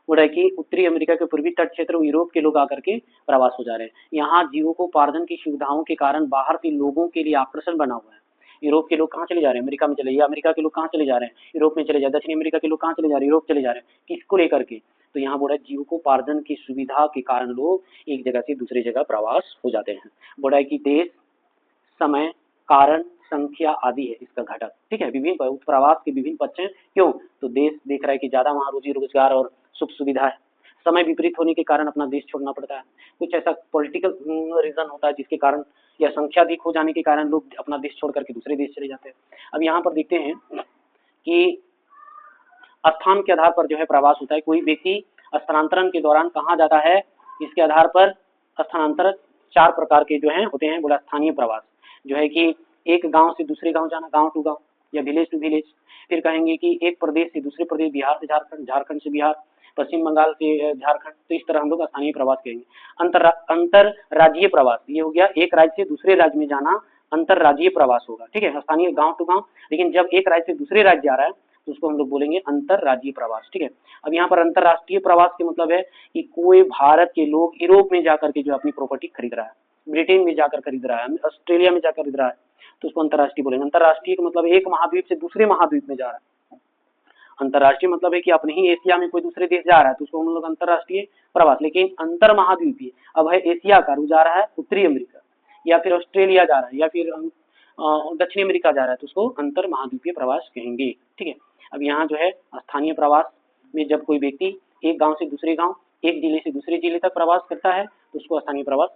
बोल रहा है कि उत्तरी अमेरिका के पूर्वी तट क्षेत्र यूरोप के लोग आकर के प्रवास हो जा रहे हैं। यहाँ जीवकोपार्जन की सुविधाओं के कारण बाहर से लोगों के लिए आकर्षण बना हुआ है। यूरोप के लोग कहाँ चले जा रहे हैं? अमेरिका में चले, या अमेरिका के लोग कहाँ चले जा रहे हैं? यूरोप में चले जा रहे हैं। दक्षिण अमेरिका के लोग कहाँ चले जा रहे हैं? यूरोप चले जा रहे हैं। किसको लेकर के? तो यहाँ बोल रहा है जीवकोपार्जन की सुविधा के कारण लोग एक जगह से दूसरी जगह प्रवास हो जाते हैं। बोल रहा है कि देश, समय, कारण, संख्या आदि है इसका घटक। ठीक है, विभिन्न प्रवास के विभिन्न पक्ष हैं। क्यों? तो देश देख रहा है कि ज्यादा वहाँ रोजी रोजगार और सुख सुविधा है। समय विपरीत होने के कारण अपना देश छोड़ना पड़ता है। कुछ ऐसा पॉलिटिकल रीजन होता है जिसके कारण, या संख्या अधिक हो जाने के कारण लोग अपना देश छोड़ करके दूसरे देश चले जाते हैं। अब यहाँ पर देखते हैं कि स्थान के आधार पर जो है प्रवास होता है। कोई व्यक्ति स्थानांतरण के दौरान कहाँ जाता है, इसके आधार पर स्थानांतरण 4 प्रकार के जो हैं होते हैं। बोला स्थानीय प्रवास जो है कि एक गांव से दूसरे गांव जाना, गांव टू गांव या विलेज टू विलेज। फिर कहेंगे कि एक प्रदेश से दूसरे प्रदेश, बिहार से झारखंड, झारखंड से बिहार, पश्चिम बंगाल से झारखंड, तो इस तरह हम लोग स्थानीय प्रवास कहेंगे। अंतर राज्यीय प्रवास, ये हो गया एक राज्य से दूसरे राज्य में जाना, अंतर राज्यीय प्रवास होगा। ठीक है, स्थानीय गांव टू गांव, लेकिन जब एक राज्य से दूसरे राज्य जा रहा है तो उसको हम लोग बोलेंगे अंतरराज्यीय प्रवास। ठीक है, अब यहाँ पर अंतरराष्ट्रीय प्रवास के मतलब है कि कोई भारत के लोग यूरोप में जाकर के जो अपनी प्रॉपर्टी खरीद रहा है, ब्रिटेन में जाकर खरीद रहा है, ऑस्ट्रेलिया में जाकर खरीद रहा है, तो उसको अंतरराष्ट्रीय बोलेंगे। अंतरराष्ट्रीय का मतलब एक महाद्वीप से दूसरे महाद्वीप में जा रहा है। अंतरराष्ट्रीय मतलब है कि अपने ही एशिया में कोई दूसरे देश जा रहा है, तो उसको हम लोग अंतरराष्ट्रीय प्रवास। लेकिन अंतर महाद्वीपीय, अब है एशिया का जा रहा है उत्तरी अमेरिका, या फिर ऑस्ट्रेलिया जा रहा है, या फिर दक्षिणी अमेरिका जा रहा है, तो उसको अंतर महाद्वीपीय प्रवास कहेंगे। ठीक है, अब यहाँ जो है स्थानीय प्रवास में जब कोई व्यक्ति एक गांव से दूसरे गांव, एक जिले से दूसरे जिले तक प्रवास करता है तो उसको स्थानीय प्रवास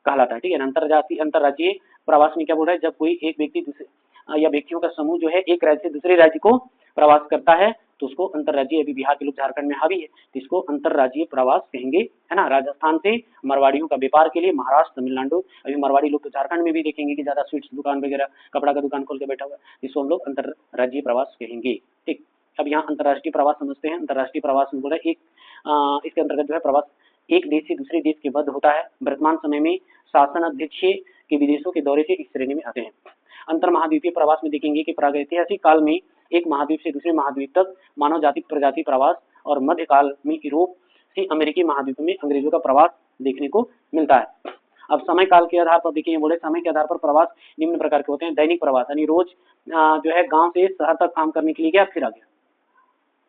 कहलाता है। ठीक है, अंतरराज्यीय प्रवास में क्या बोल रहा है? जब कोई एक व्यक्ति दूसरे या व्यक्तियों का समूह जो है एक राज्य से दूसरे राज्य को प्रवास करता है तो उसको अंतरराज्यीय, अभी बिहार के लोग झारखंड में हावी है तो इसको अंतरराज्यीय प्रवास कहेंगे, है ना। राजस्थान से मरवाड़ियों का व्यापार के लिए महाराष्ट्र, तमिलनाडु, अभी मरवाड़ी लोग तो झारखंड में भी देखेंगे कि ज्यादा स्वीट्स दुकान वगैरह, कपड़ा का दुकान खोल के बैठा हुआ है, इसको हम लोग अंतरराज्यीय प्रवास कहेंगे। ठीक, अब यहाँ अंतरराष्ट्रीय प्रवास समझते हैं। अंतरराष्ट्रीय प्रवास में बोला एक इसके अंतर्गत जो है प्रवास एक देश से दूसरे देश के मध्य होता है। वर्तमान समय में शासन अध्यक्ष के विदेशों के दौरे से इस श्रेणी में आते हैं। अंतर महाद्वीपीय प्रवास में देखेंगे कि प्रागैतिहासिक काल में एक महाद्वीप से दूसरे महाद्वीप तक मानव जाति प्रजाति प्रवास, और मध्यकाल में यूरोप से अमेरिकी महाद्वीप में अंग्रेजों का प्रवास देखने को मिलता है। अब समय काल के आधार पर देखिए, बोले समय के आधार पर प्रवास निम्न प्रकार के होते हैं। दैनिक प्रवास, यानी रोज जो है गांव से शहर तक काम करने के लिए गया, फिर आ गया,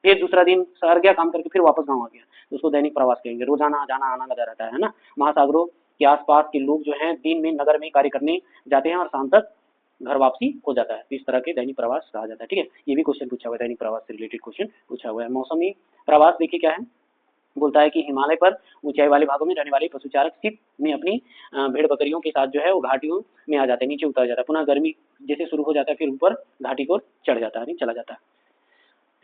फिर दूसरा दिन शहर गया काम करके फिर वापस गांव आ गया, उसको दैनिक प्रवास कहेंगे। रोजाना जाना आना लगा रहता है ना। महासागरों के आसपास के लोग जो हैं दिन में नगर में कार्य करने जाते हैं और शाम तक घर वापसी हो जाता है, तो इस तरह के दैनिक प्रवास कहा जाता है। ठीक है, ये भी क्वेश्चन पूछा हुआ है, दैनिक प्रवास से रिलेटेड क्वेश्चन पूछा हुआ है। मौसमी प्रवास देखिए क्या है, बोलता है कि हिमालय पर ऊंचाई वाले भागों में रहने वाले पशुचारक शीत में अपनी भेड़ बकरियों के साथ जो है वो घाटियों में आ जाते हैं, नीचे उतर जाता है, पुनः गर्मी जैसे शुरू हो जाता है फिर ऊपर घाटी को चढ़ जाता है, नहीं चला जाता है।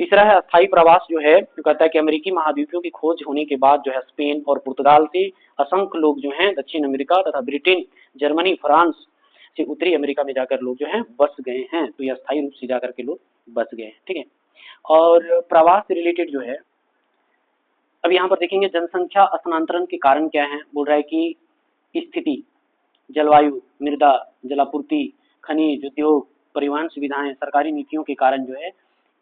तीसरा है अस्थायी प्रवास, जो है जो कहता है कि अमेरिकी महाद्वीपों की खोज होने के बाद जो है स्पेन और पुर्तगाल से असंख्य लोग जो हैं दक्षिण अमेरिका तथा ब्रिटेन, जर्मनी, फ्रांस से उत्तरी अमेरिका में जाकर लोग जो हैं बस गए हैं, तो ये अस्थायी रूप से जाकर के लोग बस गए हैं। ठीक है, और प्रवास से रिलेटेड जो है अब यहाँ पर देखेंगे जनसंख्या स्थानांतरण के कारण क्या है। बोल रहा है कि स्थिति, जलवायु, मृदा, जलापूर्ति, खनिज, उद्योग, परिवहन सुविधाएं, सरकारी नीतियों के कारण जो है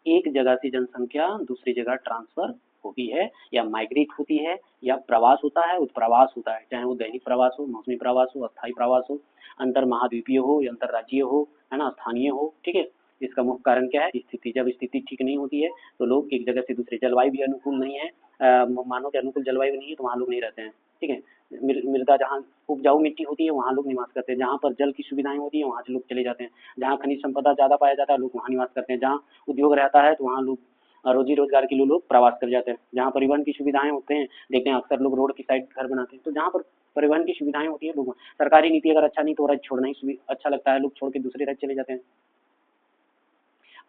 एक जगह से जनसंख्या दूसरी जगह ट्रांसफर होती है या माइग्रेट होती है या प्रवास होता है, उत्प्रवास होता है, चाहे वो दैनिक प्रवास हो, मौसमी प्रवास हो, अस्थायी प्रवास हो, अंतर महाद्वीपीय हो या अंतरराज्यीय हो, है ना, स्थानीय हो। ठीक है, इसका मुख्य कारण क्या है, स्थिति। जब स्थिति ठीक नहीं होती है तो लोग एक जगह से दूसरे, जलवायु भी अनुकूल नहीं है, मानव के अनुकूल जलवायु नहीं है तो वहाँ लोग नहीं रहते हैं। ठीक है, मृदा, जहाँ उपजाऊ मिट्टी होती है वहाँ लोग निवास करते हैं, जहाँ पर जल की सुविधाएं होती है वहाँ से लोग चले जाते हैं, जहाँ खनिज संपदा ज्यादा पाया जाता है लोग वहाँ निवास करते हैं, जहाँ उद्योग रहता है तो वहाँ लोग रोजी रोजगार के लिए लोग प्रवास कर जाते हैं, जहाँ परिवहन की सुविधाएं होते हैं, देखते हैं अक्सर लोग रोड की साइड घर बनाते हैं, तो जहाँ पर परिवहन की सुविधाएं होती है लोग, सरकारी नीति अगर अच्छा नहीं तो राज्य छोड़ना ही अच्छा लगता है, लोग छोड़ के दूसरे राज्य चले जाते हैं।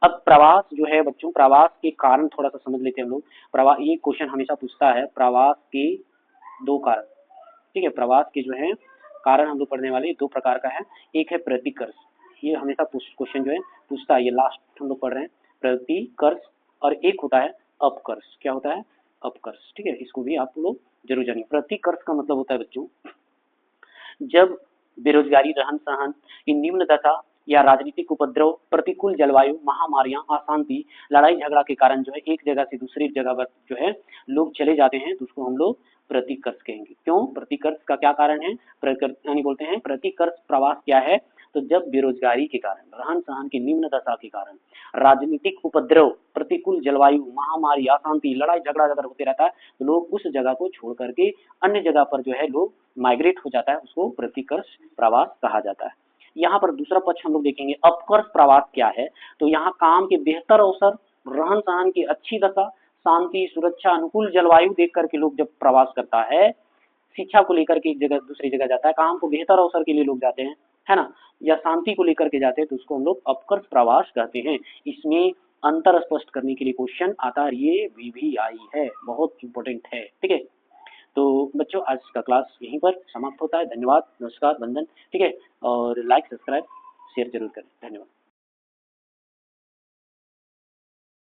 अब प्रवास जो है बच्चों, प्रवास के कारण थोड़ा सा समझ लेते हैं हम लोग। प्रवास, ये क्वेश्चन हमेशा पूछता है, प्रवास के दो कारण। ठीक है, प्रवास के जो है कारण हम लोग पढ़ने वाले दो प्रकार का है, एक है प्रतिकर्ष, ये हमेशा क्वेश्चन जो है पूछता है, ये लास्ट हम लोग पढ़ रहे हैं, प्रतिकर्ष, और एक होता है अपकर्ष। क्या होता है, अपकर्ष। ठीक है, इसको भी आप लोग जरूर जानिए। प्रतिकर्ष का मतलब होता है बच्चों, जब बेरोजगारी, रहन सहन की निम्न दशा या राजनीतिक उपद्रव, प्रतिकूल जलवायु, महामारियां, अशांति, लड़ाई झगड़ा के कारण जो है एक जगह से दूसरी जगह पर जो है लोग चले जाते हैं, तो उसको हम लोग प्रतिकर्ष कहेंगे। क्यों, प्रतिकर्ष का क्या कारण है, यानी बोलते हैं प्रतिकर्ष प्रवास क्या है, तो जब बेरोजगारी के कारण, रहन सहन की निम्न दशा के कारण, राजनीतिक उपद्रव, प्रतिकूल जलवायु, महामारी, अशांति, लड़ाई झगड़ा अगर होते रहता है तो लोग उस जगह को छोड़ करके अन्य जगह पर जो है लोग माइग्रेट हो जाता है, उसको प्रतिकर्ष प्रवास कहा जाता है। यहाँ पर दूसरा पक्ष हम लोग देखेंगे, अपकर्ष प्रवास क्या है, तो यहाँ काम के बेहतर अवसर, रहन सहन की अच्छी दशा, शांति, सुरक्षा, अनुकूल जलवायु देख करके लोग जब प्रवास करता है, शिक्षा को लेकर के एक जगह दूसरी जगह जाता है, काम को बेहतर अवसर के लिए लोग जाते हैं, है ना, या शांति को लेकर के जाते हैं, तो उसको हम लोग अपकर्ष प्रवास कहते हैं। इसमें अंतर स्पष्ट करने के लिए क्वेश्चन आता है, ये VVI है, बहुत इंपॉर्टेंट है। ठीक है, तो बच्चों आज का क्लास यहीं पर समाप्त होता है। धन्यवाद, नमस्कार, वंदन। ठीक है, और लाइक, सब्सक्राइब, शेयर जरूर करें। धन्यवाद।